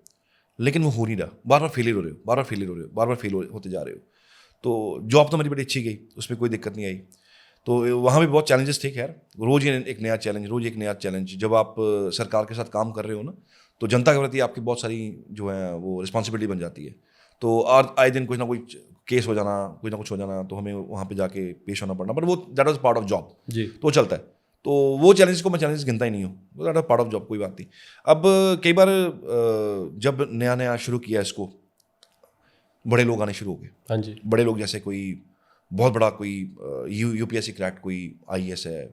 लेकिन वो हो नहीं रहा, बार बार फेलियर हो रहे हो, बार बार फेलियर हो रहे हो, बार बार फेल होते जा रहे हो। तो जॉब तो मेरी बड़ी अच्छी गई, उसमें कोई दिक्कत नहीं आई। तो वहाँ भी बहुत चैलेंजेस थे, खैर रोज़ ही एक नया चैलेंज, रोज़ एक नया चैलेंज। जब आप सरकार के साथ काम कर रहे हो ना, तो जनता के प्रति आपकी बहुत सारी जो है वो रिस्पॉन्सिबिलिटी बन जाती है। तो आए दिन कुछ ना कोई केस हो जाना, कुछ ना कुछ हो जाना, तो हमें वहाँ पे जाके पेश होना पड़ना, बट वो that was part of job जी। तो चलता है। तो वो चैलेंज को मैं चैलेंज गिनता ही नहीं हूँ, that was part of job, कोई बात नहीं। अब कई बार जब नया नया शुरू किया इसको, बड़े लोग आने शुरू हो गए। हाँ जी। बड़े लोग जैसे कोई बहुत बड़ा कोई यूपीएससी क्रैक, कोई आईएएस है,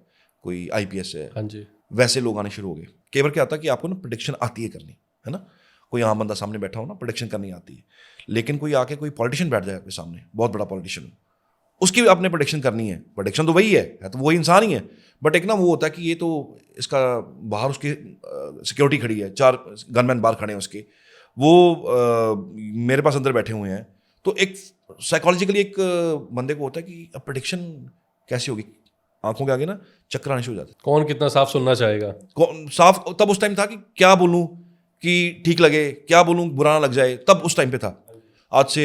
कोई आईपीएस है। हाँ जी। वैसे लोग आने शुरू हो गए। कई बार क्या होता है कि आपको ना प्रेडिक्शन आती है करनी, है ना, कोई आम बंदा सामने बैठा हो ना, प्रेडिक्शन करनी आती है। लेकिन कोई आके कोई पॉलिटिशियन बैठ जाए आपके सामने, बहुत बड़ा पॉलिटिशियन, उसकी भी आपने प्रेडिक्शन करनी है। प्रेडिक्शन तो वही है तो वही इंसान ही है, बट एक ना वो होता है कि ये तो इसका बाहर उसकी सिक्योरिटी खड़ी है, 4 गनमैन बाहर खड़े हैं उसके, वो मेरे पास अंदर बैठे हुए हैं। तो एक साइकोलॉजिकली एक बंदे को होता है कि अब प्रेडिक्शन कैसी होगी, आंखों के आगे ना चक्कर आने शुरू हो जाते हैं। कौन कितना साफ सुनना चाहेगा, साफ तब उस टाइम था कि क्या बोलूं कि ठीक लगे, क्या बोलूं बुरा ना लग जाए, तब उस टाइम पे था। आज से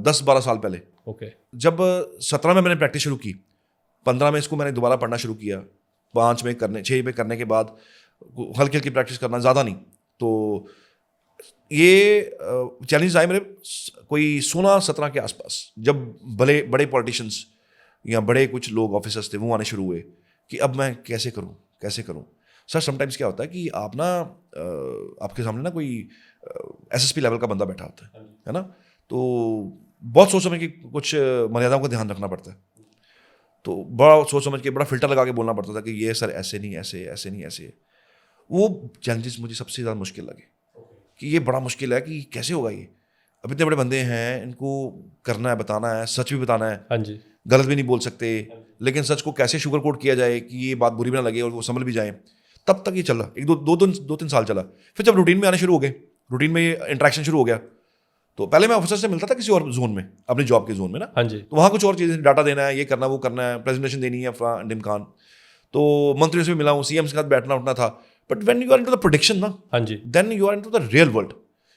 10-12 साल पहले। ओके। जब 17 में मैंने प्रैक्टिस शुरू की, 15 में इसको मैंने दोबारा पढ़ना शुरू किया, 5 में करने, 6 में करने के बाद हल्की हल्की प्रैक्टिस करना, ज़्यादा नहीं। तो ये चैलेंज आए मेरे कोई 16-17 के आसपास, जब बड़े पॉलिटिशियंस या बड़े कुछ लोग ऑफिसर्स थे वो आने शुरू हुए कि अब मैं कैसे करूं। सर समटाइम्स क्या होता है कि आप ना आपके सामने ना कोई एसएसपी लेवल का बंदा बैठा होता है ना, तो बहुत सोच समझ के कुछ मर्यादाओं का ध्यान रखना पड़ता है। तो बड़ा सोच समझ के बड़ा फिल्टर लगा के बोलना पड़ता था कि ये सर ऐसे नहीं, ऐसे नहीं, ऐसे। वो चैलेंजेस मुझे सबसे ज़्यादा मुश्किल लगे कि ये बड़ा मुश्किल है कि कैसे होगा ये। अब इतने बड़े बंदे हैं, इनको करना है, बताना है, सच भी बताना है। हाँ जी। गलत भी नहीं बोल सकते, लेकिन सच को कैसे शुगर कोट किया जाए कि ये बात बुरी भी ना लगे और वो समझ भी जाए। तब तक ये चला, एक दो तीन साल चला। फिर जब रूटीन में आने शुरू हो गए, रूटीन में ये इंटरेक्शन शुरू हो गया, तो पहले मैं ऑफिसर से मिलता था किसी और जोन में, अपने जॉब के जोन में ना। हाँ जी। तो वहाँ कुछ और चीज़ें, डाटा देना है, ये करना, वो करना है, प्रेजेंटेशन देनी है, डिमकान। तो मंत्रियों से भी मिला हूँ, सीएम के साथ बैठना उठना था। But when you are into the prediction ना, हाँ जी, then you are into the real world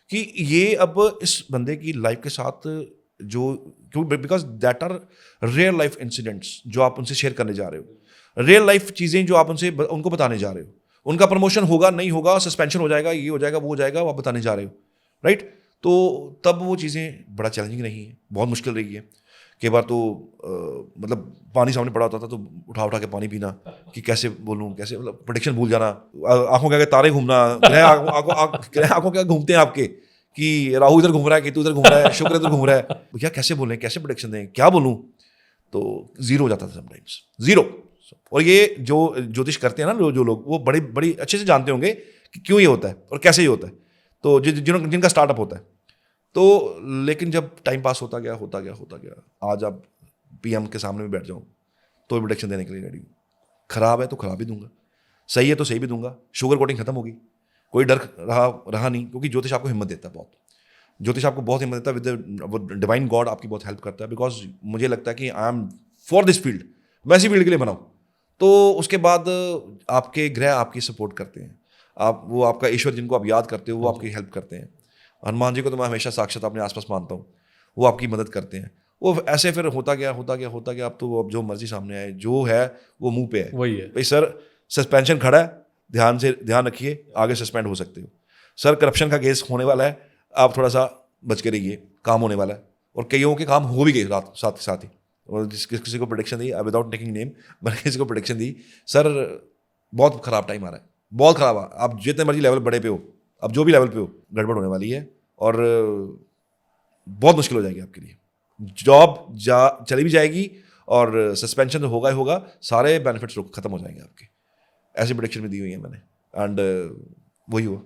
कि ये अब इस बंदे की लाइफ के साथ जो, because that are real life incidents जो आप उनसे शेयर करने जा रहे हो, रियल लाइफ चीज़ें जो आप उनको बताने जा रहे हो। उनका प्रमोशन होगा, नहीं होगा, सस्पेंशन हो जाएगा, ये हो जाएगा, वो हो जाएगा, वो आप बताने जा रहे हो, राइट। तो तब वो चीज़ें बड़ा चैलेंजिंग रही हैं, बहुत मुश्किल रही है। कई बार तो मतलब पानी सामने पड़ा होता था तो उठा के पानी पीना कि कैसे बोलूँ, कैसे, मतलब प्रेडिक्शन भूल जाना, आंखों के आगे तारे घूमना, आंखों के घूमते हैं आपके कि राहु इधर घूम रहा है, केतु इधर घूम रहा है, शुक्र इधर घूम रहा है, भैया कैसे बोलें, कैसे प्रेडिक्शन दें, क्या बोलूँ। तो जीरो हो जाता था समटाइम्स, जीरो। और ये जो ज्योतिष करते हैं ना जो लोग, वो बड़ी अच्छे से जानते होंगे कि क्यों ये होता है और कैसे ये होता है। तो जिनका स्टार्टअप होता है, तो लेकिन जब टाइम पास होता गया, आज आप पीएम के सामने भी बैठ जाओ तो प्रेडिक्शन देने के लिए रेडी हूँ। खराब है तो खराब ही दूंगा, सही है तो सही भी दूंगा, शुगर कोटिंग खत्म होगी, कोई डर रहा नहीं, क्योंकि ज्योतिष आपको हिम्मत देता है बहुत। ज्योतिष आपको बहुत हिम्मत देता है, विद डिवाइन गॉड आपकी बहुत हेल्प करता है। बिकॉज मुझे लगता है कि I M for this field, मैं इसी फील्ड के लिए बनाऊँ। तो उसके बाद आपके ग्रह आपकी सपोर्ट करते हैं, आप वो आपका ईश्वर जिनको आप याद करते हो वो आपकी हेल्प करते हैं। हनुमान जी को तो मैं हमेशा साक्षात अपने आसपास मानता हूँ, वो आपकी मदद करते हैं। वो ऐसे फिर होता गया अब तो अब जो मर्जी सामने आए जो है वो मुंह पे है, वही है। भाई सर सस्पेंशन खड़ा है, ध्यान रखिए, आगे सस्पेंड हो सकते हो। सर करप्शन का केस होने वाला है, आप थोड़ा सा बच के रहिए, काम होने वाला है। और कईयों के काम हो भी गए साथ साथ ही। और किसी को प्रोडिक्शन दी, विदाउट टेकिंग नेम, मैंने किसी को प्रोडिक्शन दी, सर बहुत खराब टाइम आ रहा है, बहुत खराब है, आप जितने मर्जी लेवल बड़े पे हो, अब जो भी लेवल पे हो, गड़बड़ होने वाली है और बहुत मुश्किल हो जाएगी आपके लिए। जॉब चली भी जाएगी और सस्पेंशन तो होगा ही होगा, सारे बेनिफिट्स खत्म हो जाएंगे आपके। ऐसी प्रोडिक्शन भी दी हुई है मैंने, एंड वही हुआ,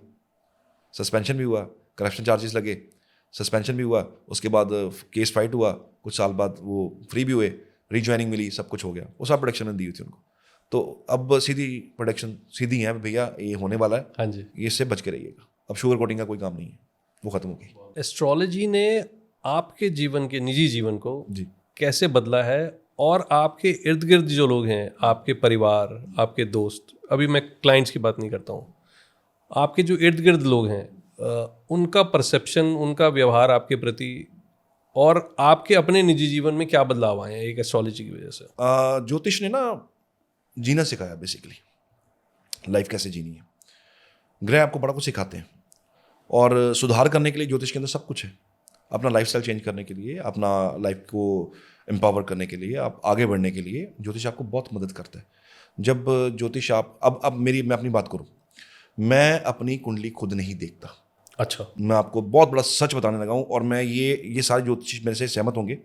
सस्पेंशन भी हुआ, करप्शन चार्जेस लगे, सस्पेंशन भी हुआ, उसके बाद केस फाइट हुआ, कुछ साल बाद वो फ्री भी हुए, रीज्वाइनिंग मिली, सब कुछ हो गया। वो सब प्रोडक्शन ने दी हुई थी उनको। तो अब सीधी प्रोडक्शन सीधी है, भैया ये होने वाला है, हाँ जी। ये इससे बच के रहिएगा। अब शुगर कोटिंग का कोई काम नहीं है, वो खत्म हो गई। एस्ट्रोलॉजी ने आपके जीवन के निजी जीवन को जी कैसे बदला है, और आपके इर्द गिर्द जो लोग हैं, आपके परिवार, आपके दोस्त, अभी मैं क्लाइंट्स की बात नहीं करता हूँ, आपके जो इर्द गिर्द लोग हैं, उनका परसेप्शन, उनका व्यवहार आपके प्रति, और आपके अपने निजी जीवन में क्या बदलाव आए हैं एक एस्ट्रोलॉजी की वजह से? ज्योतिष ने ना जीना सिखाया, बेसिकली लाइफ कैसे जीनी है। ग्रह आपको बड़ा कुछ सिखाते हैं, और सुधार करने के लिए ज्योतिष के अंदर सब कुछ है। अपना लाइफस्टाइल चेंज करने के लिए, अपना लाइफ को एम्पावर करने के लिए, आप आगे बढ़ने के लिए ज्योतिष आपको बहुत मदद करता है। जब ज्योतिष आप अब मैं अपनी बात करूं, मैं अपनी कुंडली खुद नहीं देखता। अच्छा। मैं आपको बहुत बड़ा सच बताने लगा हूं, और मैं ये सारे ज्योतिष मेरे से सहमत होंगे,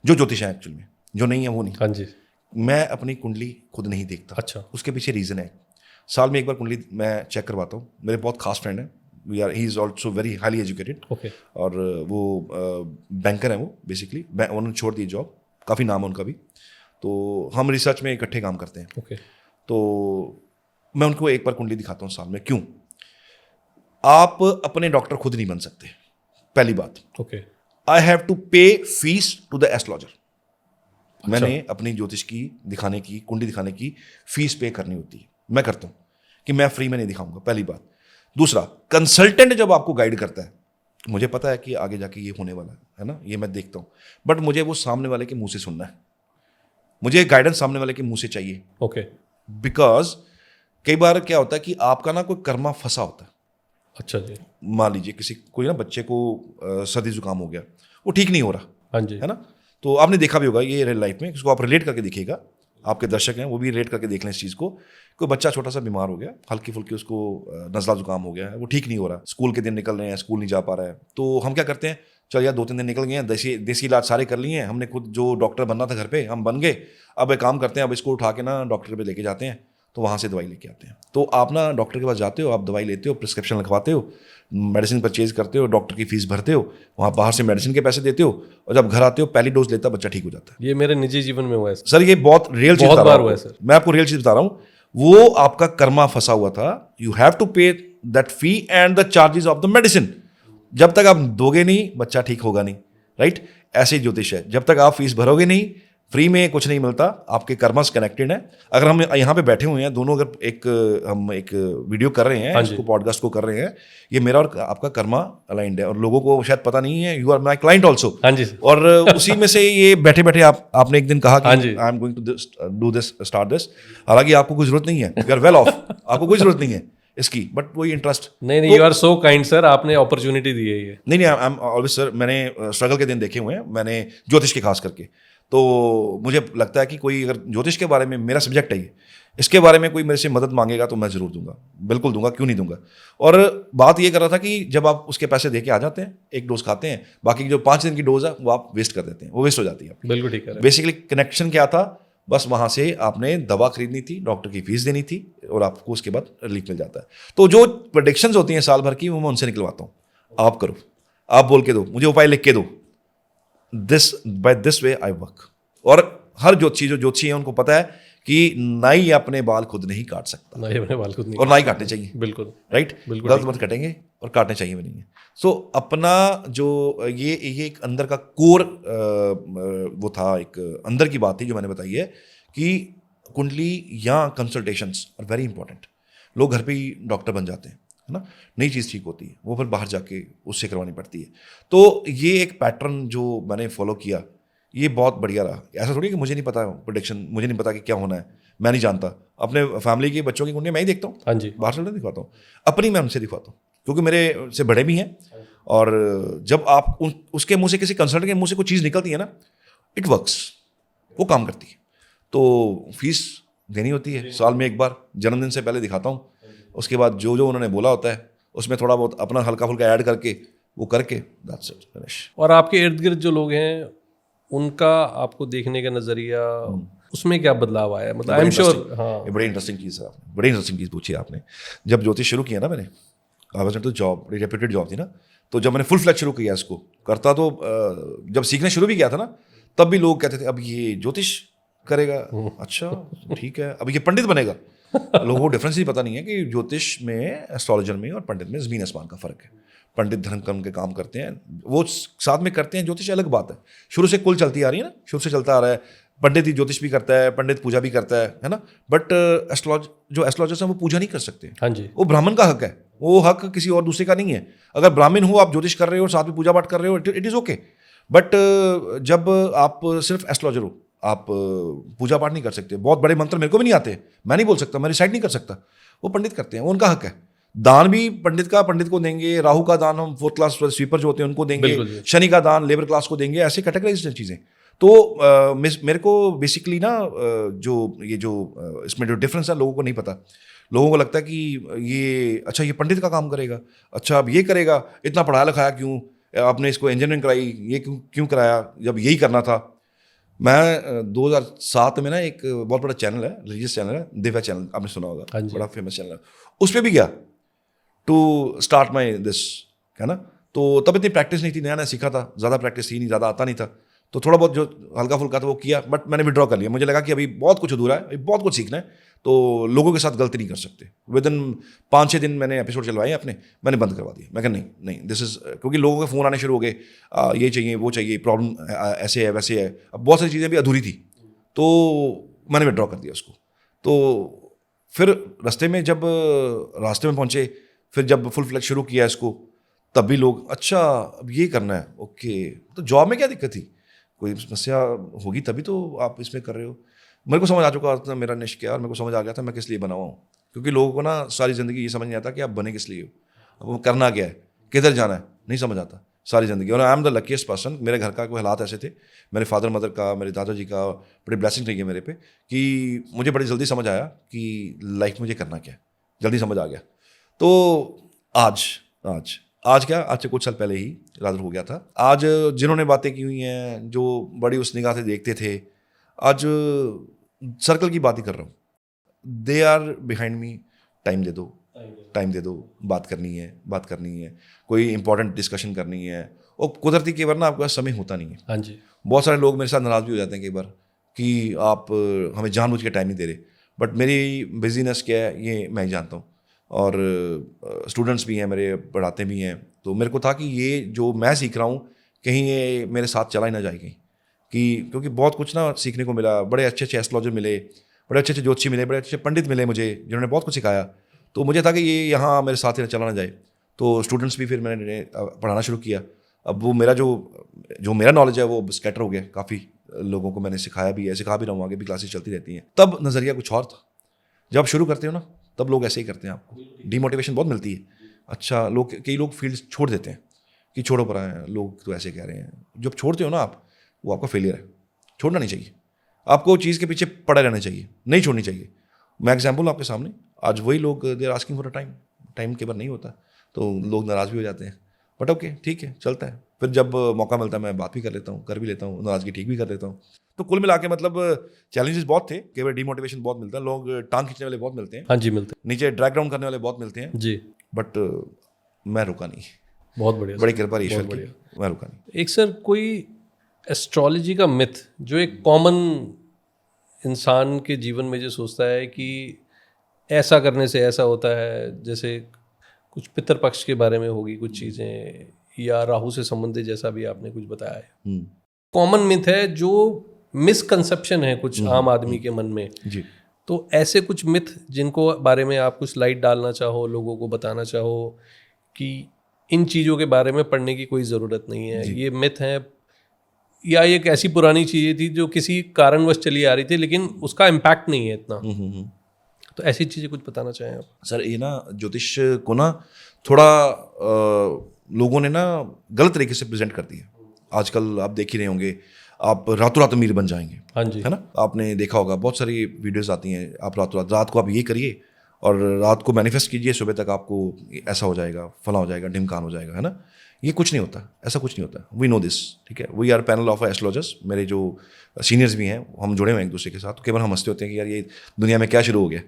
जो ज्योतिष हैं एक्चुअल में, जो नहीं है वो नहीं। हाँ जी। मैं अपनी कुंडली खुद नहीं देखता। अच्छा। उसके पीछे रीज़न है, साल में एक बार कुंडली मैं चेक करवाता हूँ। मेरे बहुत खास फ्रेंड है, he is also very highly educated. Okay. और वो बैंकर हैं, वो बेसिकली उन्होंने छोड़ दी जॉब, काफ़ी नाम है उनका भी। तो हम रिसर्च में इकट्ठे काम करते हैं। ओके। तो मैं उनको एक बार कुंडली दिखाता हूँ साल में। क्यों? आप अपने डॉक्टर खुद नहीं बन सकते, पहली बात। ओके। आई हैव टू पे फीस टू द एस्ट्रोलॉजर। मैंने अपनी ज्योतिष की दिखाने की, कुंडली दिखाने की फीस पे करनी होती है, मैं करता हूँ, कि मैं फ्री में नहीं दिखाऊंगा, पहली बात। दूसरा, कंसल्टेंट जब आपको गाइड करता है, मुझे पता है कि आगे जाके ये होने वाला है ना, ये मैं देखता हूँ, बट मुझे वो सामने वाले के मुंह से सुनना है, मुझे गाइडेंस सामने वाले के मुंह से चाहिए। ओके। बिकॉज कई बार क्या होता है कि आपका ना कोई कर्मा फंसा होता है। अच्छा जी। मान लीजिए किसी कोई ना बच्चे को सर्दी जुकाम हो गया, वो ठीक नहीं हो रहा, हाँ जी। है ना। तो आपने देखा भी होगा ये रियल लाइफ में, इसको आप रिलेट करके देखिएगा, आपके दर्शक हैं वो भी रिलेट करके देख लें इस चीज़ को। कोई बच्चा छोटा सा बीमार हो गया, हल्की फुल्की उसको नज़ला जुकाम हो गया है, वो ठीक नहीं हो रहा, स्कूल के दिन निकल रहे हैं, स्कूल नहीं जा पा रहा है, तो हम क्या करते हैं, चल यार 2-3 दिन निकल गए हैं, देसी इलाज सारे कर लिए हैं हमने, खुद जो डॉक्टर बनना था घर पे हम बन गए, अब एक काम करते हैं, अब इसको उठा के ना डॉक्टर पे लेके जाते हैं, तो वहाँ से दवाई लेके आते हैं। तो आप ना डॉक्टर के पास जाते हो, आप दवाई लेते हो, प्रिस्क्रिप्शन लिखवाते हो, मेडिसिन परचेज करते हो, डॉक्टर की फीस भरते हो, वहाँ बाहर से मेडिसिन के पैसे देते हो, और जब घर आते हो पहली डोज लेता बच्चा ठीक हो जाता है। ये मेरे निजी जीवन में हुआ है सर, ये बहुत रियल चीज बहुत बता रहा बार हुआ है हूँ सर। मैं आपको रियल चीज बता रहा हूँ। वो आपका कर्मा फंसा हुआ था, यू हैव टू पे that fee and the charges of the medicine. जब तक आप दोगे नहीं, बच्चा ठीक होगा नहीं, राइट। ऐसे ज्योतिष है, जब तक आप फीस भरोगे नहीं, फ्री में कुछ नहीं मिलता, आपके कर्मा से कनेक्टेड है। अगर हम यहाँ पे बैठे हुए हैं दोनों, अगर हम एक वीडियो कर रहे हैं, इसको पॉडकास्ट को कर रहे हैं, ये मेरा और आपका कर्मा अलाइंड है, और लोगों को शायद पता नहीं है, you are my client also. हाँ जी। और उसी में से ये बैठे बैठे आपने एक दिन कहा कि I am going to do this, start this. हालांकि आपको कोई जरूरत नहीं है, यू आर वेल ऑफ, आपको कोई जरूरत नहीं है इसकी, बट वही इंटरेस्ट। नहीं, you are so kind sir, आपने अपॉर्चुनिटी दी है ये। नहीं, आई एम ऑलवेज सर, मैंने स्ट्रगल के दिन देखे हुए हैं, मैंने ज्योतिष के खास करके। तो मुझे लगता है कि कोई अगर ज्योतिष के बारे में, मेरा सब्जेक्ट है ये, इसके बारे में कोई मेरे से मदद मांगेगा तो मैं ज़रूर दूंगा, बिल्कुल दूंगा, क्यों नहीं दूंगा। और बात ये कर रहा था कि जब आप उसके पैसे दे के आ जाते हैं, एक डोज खाते हैं, बाकी जो 5 दिन की डोज है वो आप वेस्ट कर देते हैं, वो वेस्ट हो जाती है। बिल्कुल ठीक है। बेसिकली कनेक्शन क्या था, बस वहाँ से आपने दवा खरीदनी थी, डॉक्टर की फीस देनी थी, और आपको उसके बाद रिलीफ मिल जाता है। तो जो प्रेडिक्शंस होती हैं साल भर की, वो मैं उनसे निकलवाता हूँ। आप करो, आप बोल के दो, मुझे उपाय लिख के दो, by this way I work. और हर ज्योतिषी है उनको पता है कि नाई अपने बाल खुद नहीं काट सकता, नाई अपने बाल खुद नहीं, और नाई काटने चाहिए। बिल्कुल राइट, बिल्कुल गलत मत कटेंगे, और काटने चाहिए भी नहीं है। सो अपना जो ये एक अंदर का कोर वो था, एक अंदर की बात थी जो मैंने बताई है कि कुंडली या कंसल्टेशंस आर वेरी इंपॉर्टेंट। लोग घर पे ही डॉक्टर बन जाते हैं, है ना, नई चीज़ ठीक होती है, वो फिर बाहर जाके उससे करवानी पड़ती है। तो ये एक पैटर्न जो मैंने फॉलो किया, ये बहुत बढ़िया रहा। ऐसा थोड़ी कि मुझे नहीं पता प्रोडिक्शन, मुझे नहीं पता कि क्या होना है, मैं नहीं जानता। अपने फैमिली के बच्चों की कुंडली मैं ही देखता हूँ, हाँ जी, बाहर से नहीं दिखवाता हूँ, अपनी मैं उनसे दिखवाता हूँ, क्योंकि मेरे से बड़े भी हैं। और जब आप उसके मुंह से, किसी कंसल्टेंट के मुंह से कोई चीज़ निकलती है ना, इट वर्क्स, वो काम करती है। तो फीस देनी होती है, साल में एक बार जन्मदिन से पहले दिखाता हूँ, उसके बाद जो जो उन्होंने बोला होता है उसमें थोड़ा बहुत अपना हल्का फुल्का ऐड करके वो करके, दैट्स इट, फिनिश। और आपके इर्द गिर्द जो लोग हैं उनका आपको देखने का नजरिया, उसमें क्या बदलाव आया? मतलब आई एम श्योर। हाँ, ये बड़ी इंटरेस्टिंग चीज़ है, आपने बड़ी इंटरेस्टिंग चीज़ पूछी आपने। जब ज्योतिष शुरू किया ना मैंने, आई वाज इनटू जॉब, बड़ी रेप्यूटेड जॉब थी ना, तो जब मैंने फुल फ्लैज शुरू किया इसको करता, तो जब सीखने शुरू भी किया था ना, तब भी लोग कहते थे अब ये ज्योतिष करेगा, अच्छा ठीक है, अब ये पंडित बनेगा। लोगों को डिफरेंस ही पता नहीं है कि ज्योतिष में, एस्ट्रोलॉजर में और पंडित में ज़मीन आसमान का फ़र्क है। पंडित धर्म कर्म के काम करते हैं, वो साथ में करते हैं, ज्योतिष अलग बात है। शुरू से कुल चलती आ रही है ना, शुरू से चलता आ रहा है, पंडित ही ज्योतिष भी करता है, पंडित पूजा भी करता है ना। बट जो एस्ट्रोलॉजर्स हैं वो पूजा नहीं कर सकते, हाँ जी, वो ब्राह्मण का हक है, वो हक किसी और दूसरे का नहीं है। अगर ब्राह्मण हो, आप ज्योतिष कर रहे हो, साथ में पूजा पाठ कर रहे हो, इट इज़ ओके। बट जब आप सिर्फ एस्ट्रोलॉजर हो, आप पूजा पाठ नहीं कर सकते, बहुत बड़े मंत्र मेरे को भी नहीं आते, मैं नहीं बोल सकता, मैं रिसाइट नहीं कर सकता, वो पंडित करते हैं, वो उनका हक है। दान भी पंडित का पंडित को देंगे, राहु का दान हम 4th क्लास स्वीपर जो होते हैं उनको देंगे, बिल्कुल जी। शनि का दान लेबर क्लास को देंगे, ऐसे कैटेगराइज चीज़ें। तो मेरे को बेसिकली ना इसमें जो डिफरेंस है लोगों को नहीं पता। लोगों को लगता है कि ये अच्छा, ये पंडित का काम करेगा, अच्छा अब ये करेगा, इतना पढ़ाया लिखाया क्यों, आपने इसको इंजीनियरिंग कराई, ये क्यों कराया जब यही करना था। मैं 2007 में ना, एक बहुत बड़ा चैनल है, रिलीजियस चैनल है, दिव्या चैनल, आपने सुना होगा, हाँ जी। बड़ा फेमस चैनल है, उस पर भी गया टू स्टार्ट माई दिस, है ना। तो तब इतनी प्रैक्टिस नहीं थी, नया नया सीखा था, ज़्यादा प्रैक्टिस थी नहीं, ज़्यादा आता नहीं था, तो थोड़ा बहुत जो हल्का फुल्का था वो किया, बट मैंने विड्रॉ कर लिया। मुझे लगा कि अभी बहुत कुछ अधूरा है, अभी बहुत कुछ सीखना है, तो लोगों के साथ गलती नहीं कर सकते। विद इन 5-6 दिन मैंने एपिसोड चलवाए अपने, मैंने बंद करवा दिया। मैं कहा नहीं दिस इज़, क्योंकि लोगों के फ़ोन आने शुरू हो गए, ये चाहिए वो चाहिए, प्रॉब्लम ऐसे है वैसे है, अब बहुत सारी चीज़ें भी अधूरी थी, तो मैंने विड्रॉ कर दिया उसको। तो फिर रास्ते में पहुँचे, फिर जब फुल फ्लैग शुरू किया इसको, तब भी लोग अच्छा अब ये करना है, ओके। तो जॉब में क्या दिक्कत थी, कोई समस्या होगी तभी तो आप इसमें कर रहे हो। मेरे को समझ आ चुका था मेरा निश क्या, और मेरे को समझ आ गया था मैं किस लिए बना हुआ हूँ। क्योंकि लोगों को ना सारी ज़िंदगी ये समझ नहीं आता कि आप बने किस लिए हो, अब वो करना क्या है, किधर जाना है, नहीं समझ आता सारी ज़िंदगी। और I am the luckiest person, मेरे घर का कोई हालात ऐसे थे, मेरे फादर मदर का, मेरे दादाजी का बड़ी ब्लेसिंग रही है मेरे पे, कि मुझे बड़ी जल्दी समझ आया कि लाइफ मुझे करना क्या है, जल्दी समझ आ गया। तो आज से कुछ साल पहले ही रादर हो गया था। आज जिन्होंने बातें की हुई हैं, जो बड़ी उस निगाह से देखते थे, आज सर्कल की बात ही कर रहा हूँ, they are behind me, time दे दो, बात करनी है, कोई इंपॉर्टेंट डिस्कशन करनी है। और कुदरती कई बार ना आपके पास समय होता नहीं है। हाँ जी, बहुत सारे लोग मेरे साथ नाराज़ भी हो जाते हैं कई बार कि आप हमें जानबूझ के टाइम नहीं दे रहे, बट मेरी बिजीनेस क्या है ये मैं ही जानता हूँ। और स्टूडेंट्स भी हैं मेरे, पढ़ाते भी हैं, तो मेरे को था कि ये जो मैं सीख रहा हूँ कहीं ये मेरे साथ चला ही ना जाए कहीं, कि क्योंकि बहुत कुछ ना सीखने को मिला, बड़े अच्छे अच्छे एस्ट्रोलॉजर मिले, बड़े अच्छे अच्छे ज्योतिषी मिले, बड़े अच्छे पंडित मिले मुझे, जिन्होंने बहुत कुछ सिखाया। तो मुझे था कि ये यहाँ मेरे साथ ही चला ना जाए, तो स्टूडेंट्स भी फिर मैंने पढ़ाना शुरू किया। अब वो मेरा जो मेरा नॉलेज है वो स्कैटर हो गया, काफ़ी लोगों को मैंने सिखाया भी है, सिखा भी रहा हूँ, आगे भी क्लासेस चलती रहती हैं। तब नज़रिया कुछ और था, जब शुरू करते हो ना तब लोग ऐसे ही करते हैं, आपको डीमोटिवेशन बहुत मिलती है। अच्छा, कई लोग फील्ड छोड़ देते हैं कि छोड़ो पर आए हैं, लोग तो ऐसे कह रहे हैं। जब छोड़ते हो ना आप, वो आपका फेलियर है, छोड़ना नहीं चाहिए, आपको चीज़ के पीछे पड़े रहना चाहिए, नहीं छोड़नी चाहिए। मैं एग्जाम्पल आपके सामने, आज वही लोग they are asking for a time के बार नहीं होता, तो लोग नाराज़ भी हो जाते हैं, बट ओके ठीक है, चलता है। फिर जब मौका मिलता है मैं बात भी कर लेता हूँ, कर भी लेता हूँ, नाराज़गी ठीक भी कर लेता हूँ। तो कुल मिला के मतलब चैलेंजेस बहुत थे, कई बार डीमोटिवेशन बहुत मिलता है, लोग टांग खींचने वाले बहुत मिलते हैं, हाँ जी, मिलते नीचे ड्रैग डाउन करने वाले बहुत मिलते हैं जी। बट मैं रुका नहीं, बहुत बढ़िया, बड़ी कृपा ईश्वर बहुत की, मैं रुका नहीं। एक सर, कोई एस्ट्रोलॉजी का मिथ जो एक कॉमन इंसान के जीवन में जो सोचता है कि ऐसा करने से ऐसा होता है, जैसे कुछ पितृपक्ष के बारे में होगी कुछ चीज़ें, या राहु से संबंधित जैसा भी आपने कुछ बताया है, कॉमन मिथ है जो मिसकंसेप्शन है कुछ आम आदमी के मन में, जी। तो ऐसे कुछ मिथ जिनको बारे में आप कुछ लाइट डालना चाहो, लोगों को बताना चाहो कि इन चीज़ों के बारे में पढ़ने की कोई ज़रूरत नहीं है, ये मिथ हैं, या एक ऐसी पुरानी चीज़ें थी जो किसी कारणवश चली आ रही थी लेकिन उसका इम्पैक्ट नहीं है इतना, तो ऐसी चीज़ें कुछ बताना चाहें आप? सर ये ना ज्योतिष को ना थोड़ा लोगों ने ना गलत तरीके से प्रेजेंट कर दिया। आजकल आप देख ही रहे होंगे, आप रातों रात अमीर बन जाएंगे, हाँ जी, है ना। आपने देखा होगा बहुत सारी वीडियोस आती हैं, आप रात को आप ये करिए और रात को मैनिफेस्ट कीजिए, सुबह तक आपको ऐसा हो जाएगा, फला हो जाएगा, ढिमकान हो जाएगा, है ना। ये कुछ नहीं होता, ऐसा कुछ नहीं होता। वी नो दिस, ठीक है। We are panel of astrologers, मेरे जो सीनियर्स भी हैं, हम जुड़े हुए हैं एक दूसरे के साथ। तो केवल हम हंसते होते हैं कि यार ये दुनिया में क्या शुरू हो गया,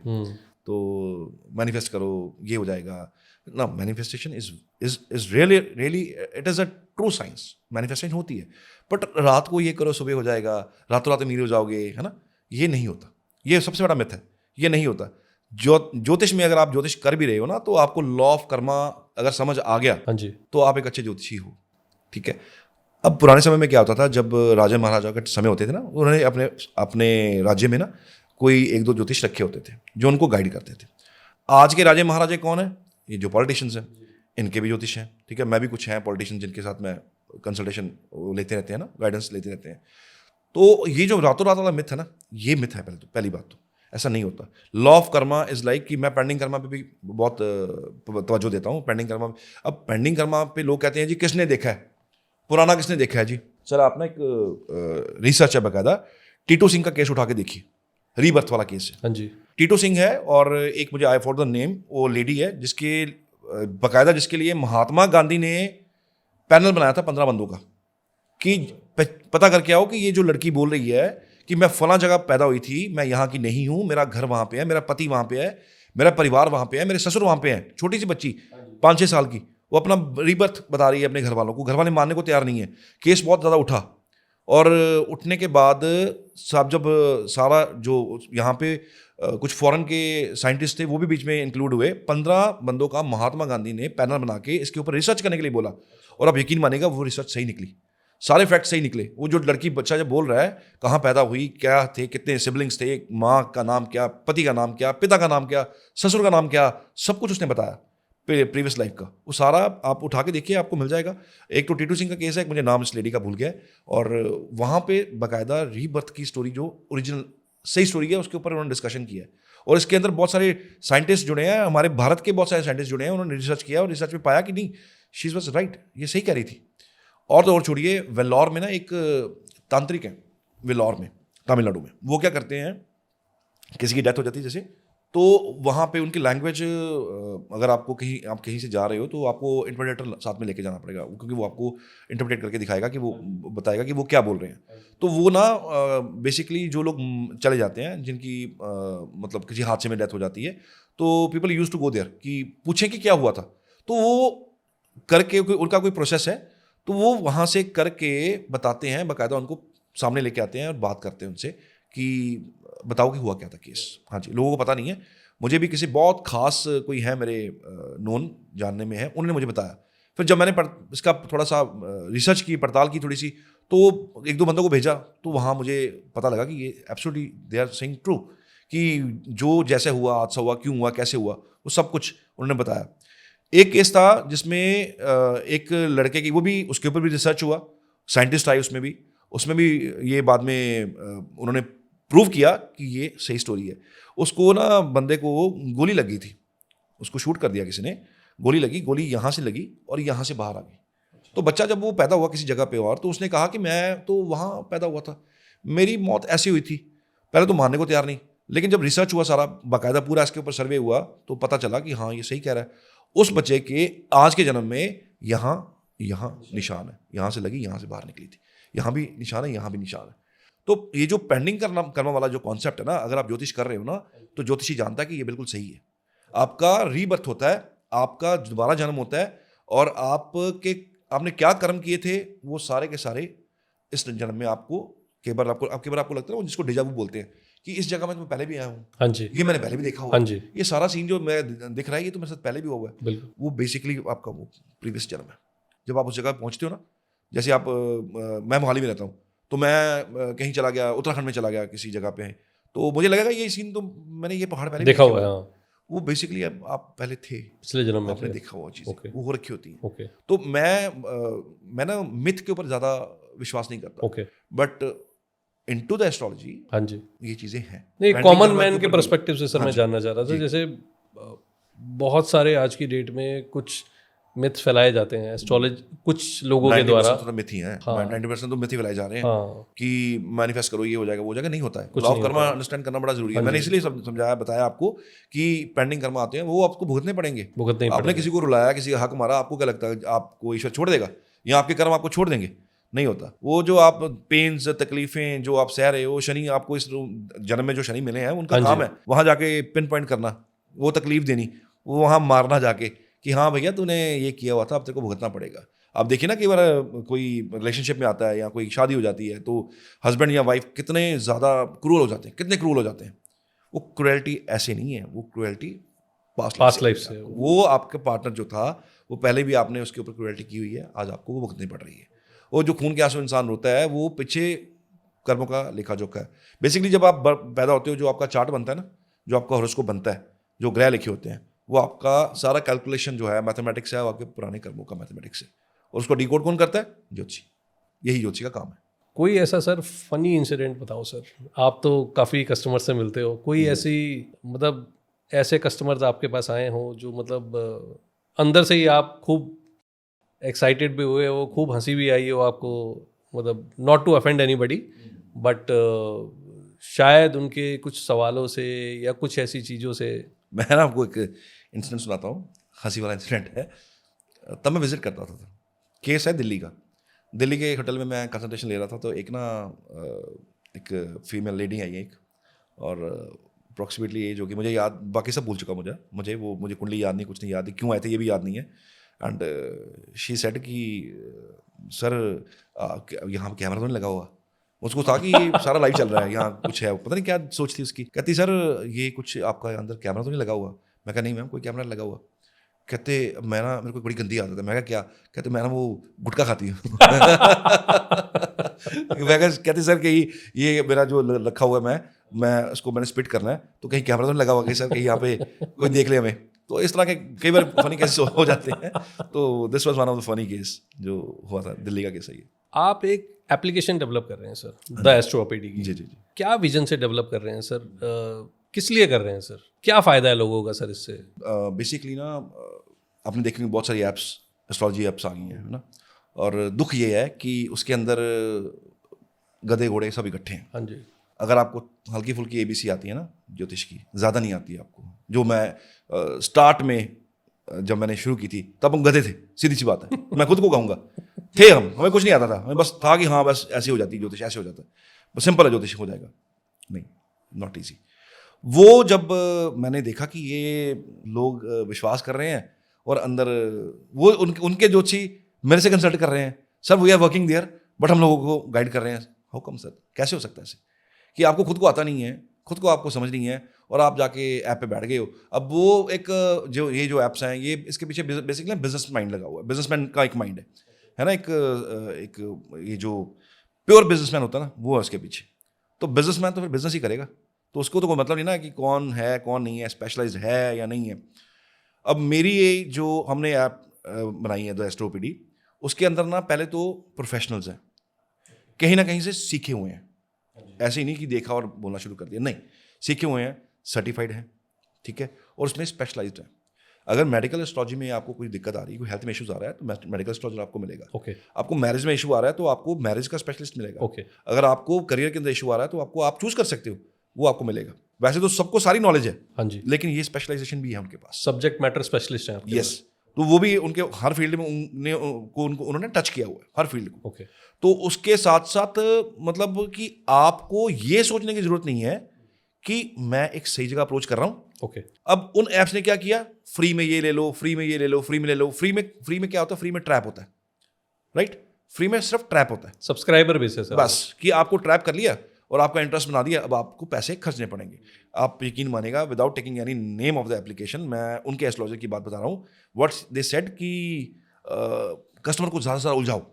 तो मैनिफेस्ट करो ये हो जाएगा ना। Manifestation is really it is a true science. Manifestation होती है, बट रात को ये करो सुबह हो जाएगा, रातों रात अमीर हो जाओगे, है ना, ये नहीं होता। ये सबसे बड़ा मिथ है, ये नहीं होता। ज्योतिष में अगर आप ज्योतिष कर भी रहे हो ना, तो आपको लॉ ऑफ कर्मा अगर समझ आ गया, हाँ जी, तो आप एक अच्छे ज्योतिषी हो, ठीक है। अब पुराने समय में क्या होता था, जब राजा महाराजा के समय होते थे ना, उन्होंने अपने अपने राज्य में ना कोई एक दो ज्योतिष रखे होते थे जो उनको गाइड करते थे। आज के राजे महाराजे कौन है? ये जो पॉलिटिशियंस हैं, इनके भी ज्योतिष हैं, ठीक है। मैं भी कुछ हैं पॉलिटिशियन जिनके साथ मैं कंसल्टेशन लेते रहते हैं ना, गाइडेंस लेते रहते हैं। तो ये जो रातों रात वाला मिथ है ना, ये मिथ है। पहली बात तो ऐसा नहीं होता। Law of Karma is like कि मैं पेंडिंग कर्मा पे भी बहुत तवज्जो देता हूँ। पेंडिंग कर्मा, अब पेंडिंग कर्मा पे लोग कहते हैं जी किसने देखा है, पुराना किसने देखा है जी। सर आप ना एक रिसर्च है बाकायदा, टीटू सिंह का केस उठा के देखिए, रीबर्थ वाला केस है। हाँ जी, टीटू सिंह है, और एक मुझे आई फॉर द नेम, वो लेडी है जिसके बाकायदा जिसके लिए महात्मा गांधी ने पैनल बनाया था 15 बंदों का, कि पता करके आओ कि ये जो लड़की बोल रही है कि मैं फला जगह पैदा हुई थी, मैं यहाँ की नहीं हूँ, मेरा घर वहाँ पे है, मेरा पति वहाँ पे है, मेरा परिवार वहाँ पे है, मेरे ससुर वहाँ पे हैं, छोटी सी बच्ची 5-6 साल की, वो अपना रीबर्थ बता रही है अपने घर वालों को। घर वाले मानने को तैयार नहीं है। केस बहुत ज़्यादा उठा, और उठने के बाद साहब जब सारा जो यहाँ पे कुछ फॉरेन के साइंटिस्ट थे वो भी बीच में इंक्लूड हुए, 15 बंदों का महात्मा गांधी ने पैनल बना के इसके ऊपर रिसर्च करने के लिए बोला, और आप यकीन मानेगा वो रिसर्च सही निकली, सारे फैक्ट सही निकले। वो जो लड़की बच्चा जब बोल रहा है कहाँ पैदा हुई, क्या थे, कितने सिबलिंग्स थे, माँ का नाम क्या, पति का नाम क्या, पिता का नाम क्या, ससुर का नाम क्या, सब कुछ उसने बताया प्रीवियस लाइफ का। वो सारा आप उठा के देखिए, आपको मिल जाएगा। एक तो टीटू सिंह का केस है, एक मुझे नाम इस लेडी का भूल गया है, और वहाँ पे बाकायदा रीबर्थ की स्टोरी जो ओरिजिनल सही स्टोरी है उसके ऊपर उन्होंने डिस्कशन किया है। और इसके अंदर बहुत सारे साइंटिस्ट जुड़े हैं, हमारे भारत के बहुत सारे साइंटिस्ट जुड़े हैं, उन्होंने रिसर्च किया और रिसर्च में पाया कि नहीं, शी वाज राइट, ये सही कह रही थी। और तो और छोड़िए, वेल्लोर में ना एक तांत्रिक है, वेल्लोर में, तमिलनाडु में। वो क्या करते हैं, किसी की डेथ हो जाती है जैसे, तो वहाँ पे उनकी लैंग्वेज, अगर आपको आप कहीं से जा रहे हो तो आपको इंटरप्रेटर साथ में लेके जाना पड़ेगा, क्योंकि वो आपको इंटरप्रेट करके दिखाएगा कि वो बताएगा कि वो क्या बोल रहे हैं। तो वो ना बेसिकली जो लोग चले जाते हैं, जिनकी मतलब किसी हादसे में डेथ हो जाती है, तो people use to go there कि पूछें कि क्या हुआ था। तो वो करके उनका कोई प्रोसेस है, तो वो वहाँ से करके बताते हैं, बाकायदा उनको सामने लेके आते हैं और बात करते हैं उनसे कि बताओ कि हुआ क्या था केस। हाँ जी, लोगों को पता नहीं है। मुझे भी किसी बहुत खास कोई है मेरे नोन जानने में है, उन्होंने मुझे बताया। फिर जब मैंने इसका थोड़ा सा रिसर्च की, पड़ताल की थोड़ी सी, तो एक दो बंदों को भेजा, तो वहाँ मुझे पता लगा कि ये absolutely they are saying true, कि जो जैसे हुआ, हादसा हुआ, क्यों हुआ, कैसे हुआ, वो सब कुछ उन्होंने बताया। एक केस था जिसमें एक लड़के की, वो भी उसके ऊपर भी रिसर्च हुआ, साइंटिस्ट आए उसमें भी ये बाद में उन्होंने प्रूव किया कि ये सही स्टोरी है। उसको ना बंदे को गोली लगी थी, उसको शूट कर दिया किसी ने, गोली लगी, गोली यहाँ से लगी और यहाँ से बाहर आ गई। तो बच्चा जब वो पैदा हुआ किसी जगह पे, और तो उसने कहा कि मैं तो वहाँ पैदा हुआ था, मेरी मौत ऐसी हुई थी। पहले तो मानने को तैयार नहीं, लेकिन जब रिसर्च हुआ, सारा बाकायदा पूरा इसके ऊपर सर्वे हुआ, तो पता चला कि हाँ ये सही कह रहा है। उस बच्चे के आज के जन्म में यहाँ निशान है, यहाँ से लगी, यहाँ से बाहर निकली थी, यहाँ भी निशान है, यहाँ भी निशान है। तो ये जो पेंडिंग करना वाला जो कॉन्सेप्ट है ना, अगर आप ज्योतिष कर रहे हो ना, तो ज्योतिषी जानता है कि ये बिल्कुल सही है। आपका रीबर्थ होता है, आपका दोबारा जन्म होता है, और आपने क्या कर्म किए थे वो सारे के सारे इस जन्म में आपको आपको लगता है वो जिसको डेजा वू बोलते हैं कि इस जगह में तो मैं पहले भी आया हूँ, हाँ जी, ये मैंने पहले भी देखा हुआ, हाँ जी, ये सारा सीन जो मैं दिख रहा है ये तो मेरे साथ पहले भी हुआ है। बिल्कुल, वो बेसिकली आपका वो प्रीवियस जन्म है। जब आप उस जगह पहुँचते हो ना, जैसे आप मैं मोहाली में रहता हूँ, तो मैं कहीं चला गया, उत्तराखंड में चला गया किसी जगह पे, तो मुझे लगेगा ये सीन तो मैंने ये पहाड़ पहले देखा हुआ है, हाँ, वो बेसिकली आप पहले थे, पिछले जन्म में आपने थे। देखा हुआ चीज़ Okay. वो हो रखी होती है। ओके तो मैं ना मिथ के ऊपर ज़्यादा विश्वास नहीं करता, okay, but into the astrology हाँ जी। ये चीज़ें हैं। नहीं, Pending कॉमन karma मैन के ऊपर भी- पर्सपेक्टिव से सर हाँ मैं जी, जानना चाह रहा था, जी। जैसे बहुत सारे आज की डेट में कुछ मिथ फैलाए जाते हैं एस्ट्रोलॉजी कुछ लोगों के 90% द्वारा। तो मिथ ही है, हाँ। 90% तो मिथ ही फैलाए जा रहे हैं हाँ, कि मैनिफेस्ट करो ये हो जाएगा वो हो जाएगा, नहीं होता है। कुछ लॉ ऑफ नहीं कर्मा होता है। अंडरस्टैंड करना बड़ा जरूरी है। हाँ मैंने जी। इसलिए समझाया बताया आपको कि पेंडिंग कर्मा आते हैं वो आपको भुगतने पड़ेंगे। भुगतने ही आपने पड़ेंगे। किसी को रुलाया, किसी का हक मारा, आपको क्या लगता है आपको ईश्वर छोड़ देगा या आपके कर्म आपको छोड़ देंगे? नहीं होता। वो जो आप पेन्स तकलीफें जो आप सह रहे हो, शनि आपको इस जन्म में जो शनि मिले हैं उनका हाँ जी। काम है वहां जाके पिन पॉइंट करना, वो तकलीफ देनी, वो वहां मारना जाके कि हाँ भैया तूने ये किया हुआ था, अब तेरे को भुगतना पड़ेगा। आप देखिए ना कई बार कोई रिलेशनशिप में आता है या कोई शादी हो जाती है तो हस्बैंड या वाइफ कितने ज़्यादा क्रूअल हो जाते हैं, कितने क्रूअल हो जाते हैं। वो क्रूएल्टी ऐसे नहीं है, वो क्रूएल्टी पास्ट लाइफ से। वो आपके पार्टनर जो था वो पहले भी आपने उसके ऊपर क्रूएल्टी की हुई है, आज आपको वो भुगतनी पड़ रही है। और जो खून के आंसू इंसान रोता है वो पीछे कर्मों का लेखा जोखा है। बेसिकली जब आप पैदा होते हो, जो आपका चार्ट बनता है ना, जो आपका हॉरोस्कोप बनता है, जो ग्रह लिखे होते हैं, वो आपका सारा कैलकुलेशन जो है मैथमेटिक्स है, वो आपके पुराने कर्मों का मैथमेटिक्स है। और उसको डिकोड कौन करता है? ज्योतिषी। यही ज्योतिषी का काम है। कोई ऐसा सर फनी इंसिडेंट बताओ सर, आप तो काफ़ी कस्टमर से मिलते हो, कोई ऐसी मतलब ऐसे कस्टमर्स आपके पास आए हों जो मतलब अंदर से ही आप खूब एक्साइटेड भी हुए हो, खूब हंसी भी आई हो आपको, मतलब not to offend anybody but शायद उनके कुछ सवालों से या कुछ ऐसी चीज़ों से। मैं ना आपको एक इंसिडेंट सुनाता हूँ, हंसी वाला इंसिडेंट है। तब मैं विजिट करता था, केस है दिल्ली का। दिल्ली के एक होटल में मैं कंसल्टेशन ले रहा था, तो एक ना एक फीमेल लेडी आई एक, और अप्रॉक्सीमेटली एज होगी, मुझे याद, बाकी सब भूल चुका मुझे कुंडली याद नहीं, कुछ नहीं याद, क्यों आए थे ये भी याद नहीं है। एंड शी सेड कि सर यहाँ कैमरा तो नहीं लगा हुआ। उसको था कि सारा लाइव चल रहा है, यहाँ कुछ है, पता नहीं क्या सोच थी उसकी। कहती सर ये कुछ आपका अंदर कैमरा तो नहीं लगा हुआ? मैं कहा नहीं मैम कोई कैमरा लगा हुआ। कहते मैं ना, मेरे को बड़ी गंदी आदत है। मैं कहा क्या? कहते मैं ना वो गुटखा खाती हूँ। मैं कहती सर कि ये मेरा जो रखा हुआ है मैं उसको मैंने स्पिट करना है, तो कहीं कैमरा तो नहीं लगा हुआ कि सर कहीं यहाँ पे कोई देख ले हमें? तो इस तरह के कई बार फनी केसेस हो जाते हैं। तो this was one of the funny case जो हुआ था, दिल्ली का केस है ये। आप एक एप्लीकेशन डेवलप कर रहे हैं सर, द एस्ट्रोपीडी की। जी जी जी। क्या विजन से डेवलप कर रहे हैं सर? किस लिए कर रहे हैं सर? क्या फ़ायदा है लोगों का सर इससे? बेसिकली ना आपने देखी बहुत सारी ऐप्स, एस्ट्रोलॉजी ऐप्स आ गई हैं ना, और दुख ये है कि उसके अंदर गधे घोड़े सब इकट्ठे हैं। हाँ जी। अगर आपको हल्की फुल्की ABC आती है ना ज्योतिष की, ज़्यादा नहीं आती है आपको। जो मैं स्टार्ट में जब मैंने शुरू की थी तब हम गधे थे, सीधी सी बात है, मैं खुद को कहूँगा थे हमें कुछ नहीं आता था, हमें बस था कि हाँ बस ऐसे हो जाती ज्योतिष, ऐसे हो जाता है, बस सिंपल है ज्योतिष हो जाएगा। नहीं, नॉट ईजी। वो जब मैंने देखा कि ये लोग विश्वास कर रहे हैं और अंदर वो उनके ज्योतिषी मेरे से कंसल्ट कर रहे हैं, sir we are working there but हम लोगों को गाइड कर रहे हैं। How come sir? कैसे हो सकता है ऐसे कि आपको खुद को आता नहीं है, खुद को आपको समझ नहीं है और आप जाके ऐप पे बैठ गए हो? अब वो एक जो ऐप्स हैं ये इसके पीछे बेसिकली बिजनेस माइंड लगा हुआ है, बिजनेसमैन का एक माइंड है ना, एक ये जो प्योर बिजनेसमैन होता है ना वो है उसके पीछे। तो बिजनेसमैन तो फिर बिजनेस ही करेगा, तो उसको तो कोई मतलब नहीं ना कि कौन है कौन नहीं है, स्पेशलाइज्ड है या नहीं है। अब मेरी ये जो हमने ऐप बनाई है द एस्ट्रोपीडी, उसके अंदर ना पहले तो प्रोफेशनल्स हैं, कहीं ना कहीं से सीखे हुए हैं, ऐसे ही नहीं कि देखा और बोलना शुरू कर दिया, नहीं, सीखे हुए हैं, सर्टिफाइड हैं, ठीक है, और उसमें स्पेशलाइज्ड है। अगर मेडिकल एस्ट्रोलॉजी में आपको कोई दिक्कत आ रही है, कोई हेल्थ में इश्यूज आ रहा है तो मेडिकल एस्ट्रोलॉजर आपको मिलेगा। ओके। आपको मैरिज में इशू आ रहा है तो आपको मैरिज का स्पेशलिस्ट मिलेगा। ओके। अगर आपको करियर के अंदर इशू आ रहा है तो आप चूज कर सकते हो, वो आपको मिलेगा। वैसे तो सबको सारी नॉलेज है, हाँ जी, लेकिन ये स्पेशलाइजेशन भी है उनके पास। सब्जेक्ट मैटर स्पेशलिस्ट हैं आपके यस, तो वो भी उनके हर फील्ड में उन्होंने टच किया हुआ है, हर फील्ड को। ओके। तो उसके साथ साथ मतलब कि आपको ये सोचने की जरूरत नहीं है कि मैं एक सही जगह अप्रोच कर रहा हूं। ओके। अब उन ऐप्स ने क्या किया, फ्री में ये ले लो, फ्री में ये ले लो, फ्री में ले लो। फ्री में क्या होता है? फ्री में ट्रैप होता है, राइट? फ्री में सिर्फ ट्रैप होता है, सब्सक्राइबर बेसिस है बस, कि आपको ट्रैप कर लिया और आपका इंटरेस्ट बना दिया, अब आपको पैसे खर्चने पड़ेंगे। आप यकीन मानेगा, without taking any name of the application, मैं उनके एस्ट्रोलॉजर की बात बता रहा हूँ। व्हाट दे सेड कि कस्टमर को ज़्यादा से ज़्यादा उलझाओ,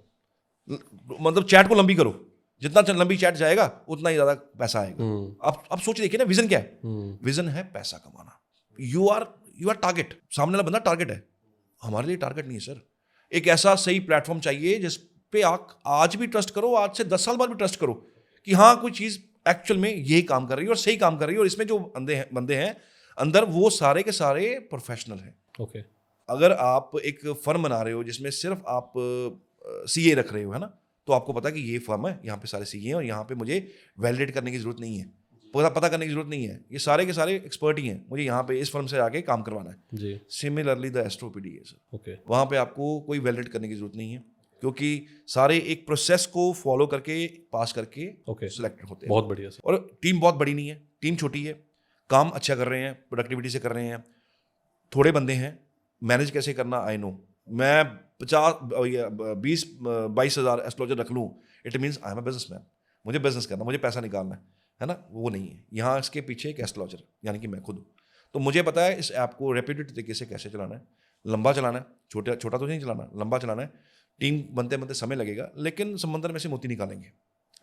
मतलब चैट को लंबी करो, जितना लंबी चैट जाएगा उतना ही ज़्यादा पैसा आएगा। आप सोच देखिए ना, विजन क्या है? विजन है पैसा कमाना। यू आर टारगेट, सामने वाला बंदा टारगेट है, हमारे लिए टारगेट नहीं है सर। एक ऐसा सही प्लेटफॉर्म चाहिए जिस पे आप आज भी ट्रस्ट करो, आज से 10 साल बाद भी ट्रस्ट करो कि हाँ कोई चीज़ एक्चुअल में यही काम कर रही है और सही काम कर रही है, और इसमें जो बंदे हैं अंदर वो सारे के सारे प्रोफेशनल हैं। ओके। अगर आप एक फर्म बना रहे हो जिसमें सिर्फ आप सीए रख रहे हो, है ना, तो आपको पता है कि ये फर्म है, यहाँ पे सारे सीए हैं और यहाँ पे मुझे वैलिडेट करने की जरूरत नहीं है, पता करने की जरूरत नहीं है, ये सारे के सारे एक्सपर्ट ही हैं, मुझे यहाँ पे इस फर्म से आके काम करवाना है जी। सिमिलरली द एस्ट्रोपीडी है सर। ओके। वहाँ पे आपको कोई वैलिडेट करने की जरूरत नहीं है, क्योंकि सारे एक प्रोसेस को फॉलो करके पास करके सिलेक्टेड होते हैं। बहुत बढ़िया सर। और टीम बहुत बड़ी नहीं है, टीम छोटी है, काम अच्छा कर रहे हैं, प्रोडक्टिविटी से कर रहे हैं, थोड़े बंदे हैं, मैनेज कैसे करना आई नो। मैं 20-22 हज़ार एस्ट्रोलॉजर रख लूँ, it means I am a businessman, मुझे बिजनेस करना, मुझे पैसा निकालना है ना, वो नहीं है। यहाँ इसके पीछे एक एस्ट्रोलॉजर यानी कि मैं खुद हूँ, तो मुझे पता है इस ऐप को रेप्यूटेड तरीके से कैसे चलाना है, लंबा चलाना है, छोटा तो नहीं चलाना, लंबा चलाना है। टीम बनते बनते समय लगेगा, लेकिन समंदर में से मोती निकालेंगे,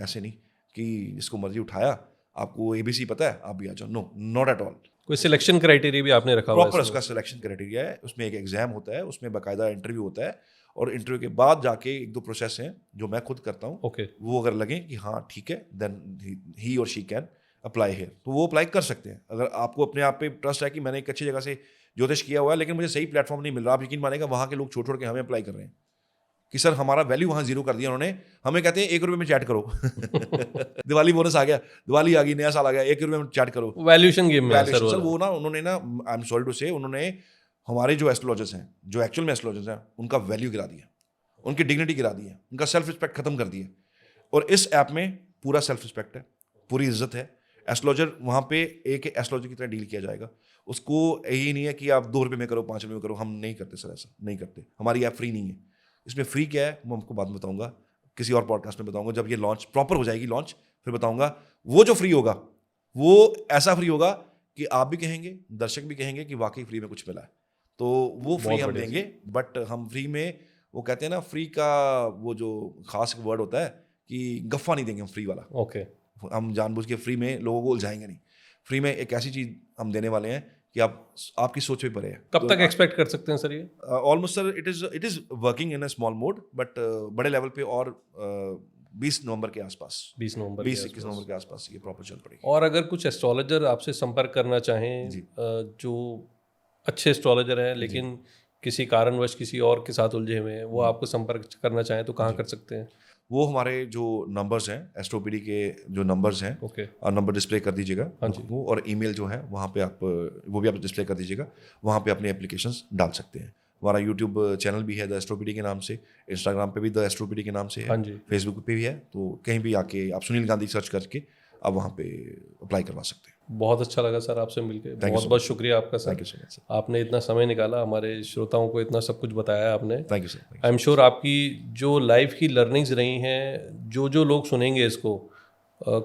ऐसे नहीं कि जिसको मर्जी उठाया, आपको ABC पता है आप भी आ जाओ, नो नॉट एट ऑल। कोई सिलेक्शन क्राइटेरिया भी आपने रखा हुआ है? प्रॉपर उसका सिलेक्शन क्राइटेरिया है, उसमें एक एग्जाम होता है, उसमें बाकायदा इंटरव्यू होता है, और इंटरव्यू के बाद जाके 1-2 प्रोसेस हैं जो मैं खुद करता हूँ। ओके। वो अगर लगे कि हाँ ठीक है, देन ही और शी कैन अप्लाई हियर, तो वो अप्लाई कर सकते हैं। अगर आपको अपने आप पे ट्रस्ट है कि मैंने एक अच्छी जगह से ज्योतिष किया हुआ है, लेकिन मुझे सही प्लेटफॉर्म नहीं मिल रहा, आप यकीन मानेगा वहाँ के लोग छोड़ के हमें अप्लाई कर रहे हैं कि सर हमारा वैल्यू वहाँ जीरो कर दिया उन्होंने, हमें कहते हैं 1 रुपये में चैट करो दिवाली बोनस आ गया, दिवाली आ गई, नया साल आ गया, 1 रुपये में चैट करो, वैल्यूएशन गेम में सर वो ना उन्होंने ना, आई एम सॉरी टू से, उन्होंने हमारे जो एस्ट्रोलॉजर्स हैं, जो एक्चुअल में एस्ट्रोलॉजर्स हैं, उनका वैल्यू गिरा दिया, उनकी डिग्निटी गिरा दी है, उनका सेल्फ रिस्पेक्ट खत्म कर दिया। और इस ऐप में पूरा सेल्फ रिस्पेक्ट है, पूरी इज्जत है। एस्ट्रोलॉजर वहाँ पे एक एस्ट्रोलॉजर की तरह डील किया जाएगा, उसको यही नहीं है कि आप 2 रुपये में करो, 5 रुपये में करो, हम नहीं करते सर, ऐसा नहीं करते। हमारी ऐप फ्री नहीं है, इसमें फ्री क्या है मैं आपको बाद में बताऊंगा, किसी और पॉडकास्ट में बताऊंगा, जब ये लॉन्च प्रॉपर हो जाएगी लॉन्च, फिर बताऊंगा। वो जो फ्री होगा वो ऐसा फ्री होगा कि आप भी कहेंगे, दर्शक भी कहेंगे कि वाकई फ्री में कुछ मिला है, तो वो फ्री हम देंगे। बट हम फ्री में, वो कहते हैं ना, फ्री का वो जो खास वर्ड होता है कि गफ्फा नहीं देंगे हम फ्री वाला। ओके। हम जानबूझ के फ्री में लोगों को उलझाएंगे नहीं। फ्री में एक ऐसी चीज़ हम देने वाले हैं कि आपकी सोच पे परे है। कब तक एक्सपेक्ट कर सकते हैं सर ये? Almost sir it is working in a small mode, but बड़े लेवल पे, और 20 नवंबर के आसपास, 20-21 नवंबर के आसपास ये प्रॉपर चल पड़ेगी। और अगर कुछ एस्ट्रोलॉजर आपसे संपर्क करना चाहें, जो अच्छे एस्ट्रोलॉजर हैं लेकिन किसी कारणवश किसी और के साथ उलझे हुए हैं, वो आपको संपर्क करना चाहें तो कहाँ कर सकते हैं? वो हमारे जो नंबर्स हैं, एस्ट्रोपीडी के जो नंबर्स हैं, ओके, और नंबर डिस्प्ले कर दीजिएगा वो, और ईमेल जो है वहाँ पे आप वो भी आप डिस्प्ले कर दीजिएगा, वहाँ पे अपने एप्लीकेशंस डाल सकते हैं। हमारा यूट्यूब चैनल भी है द एस्ट्रोपीडी के नाम से, इंस्टाग्राम पे भी द एस्ट्रोपीडी के नाम से है, फेसबुक पे भी है, तो कहीं भी आके आप सुनील गांधी सर्च करके आप वहाँ पे अप्लाई करवा सकते हैं। बहुत अच्छा लगा सर आपसे मिलकर, बहुत बहुत शुक्रिया आपका sir. Thank you so much sir, आपने इतना समय निकाला, हमारे श्रोताओं को इतना सब कुछ बताया आपने। Thank you sir. I am sure आपकी जो लाइफ की लर्निंग्स रही हैं, जो लोग सुनेंगे इसको,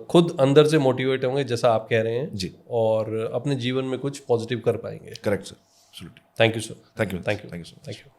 खुद अंदर से मोटिवेट होंगे जैसा आप कह रहे हैं जी, और अपने जीवन में कुछ पॉजिटिव कर पाएंगे। Correct sir, absolutely. Thank you sir. Thank you, thank you, thank you so much. Thank you.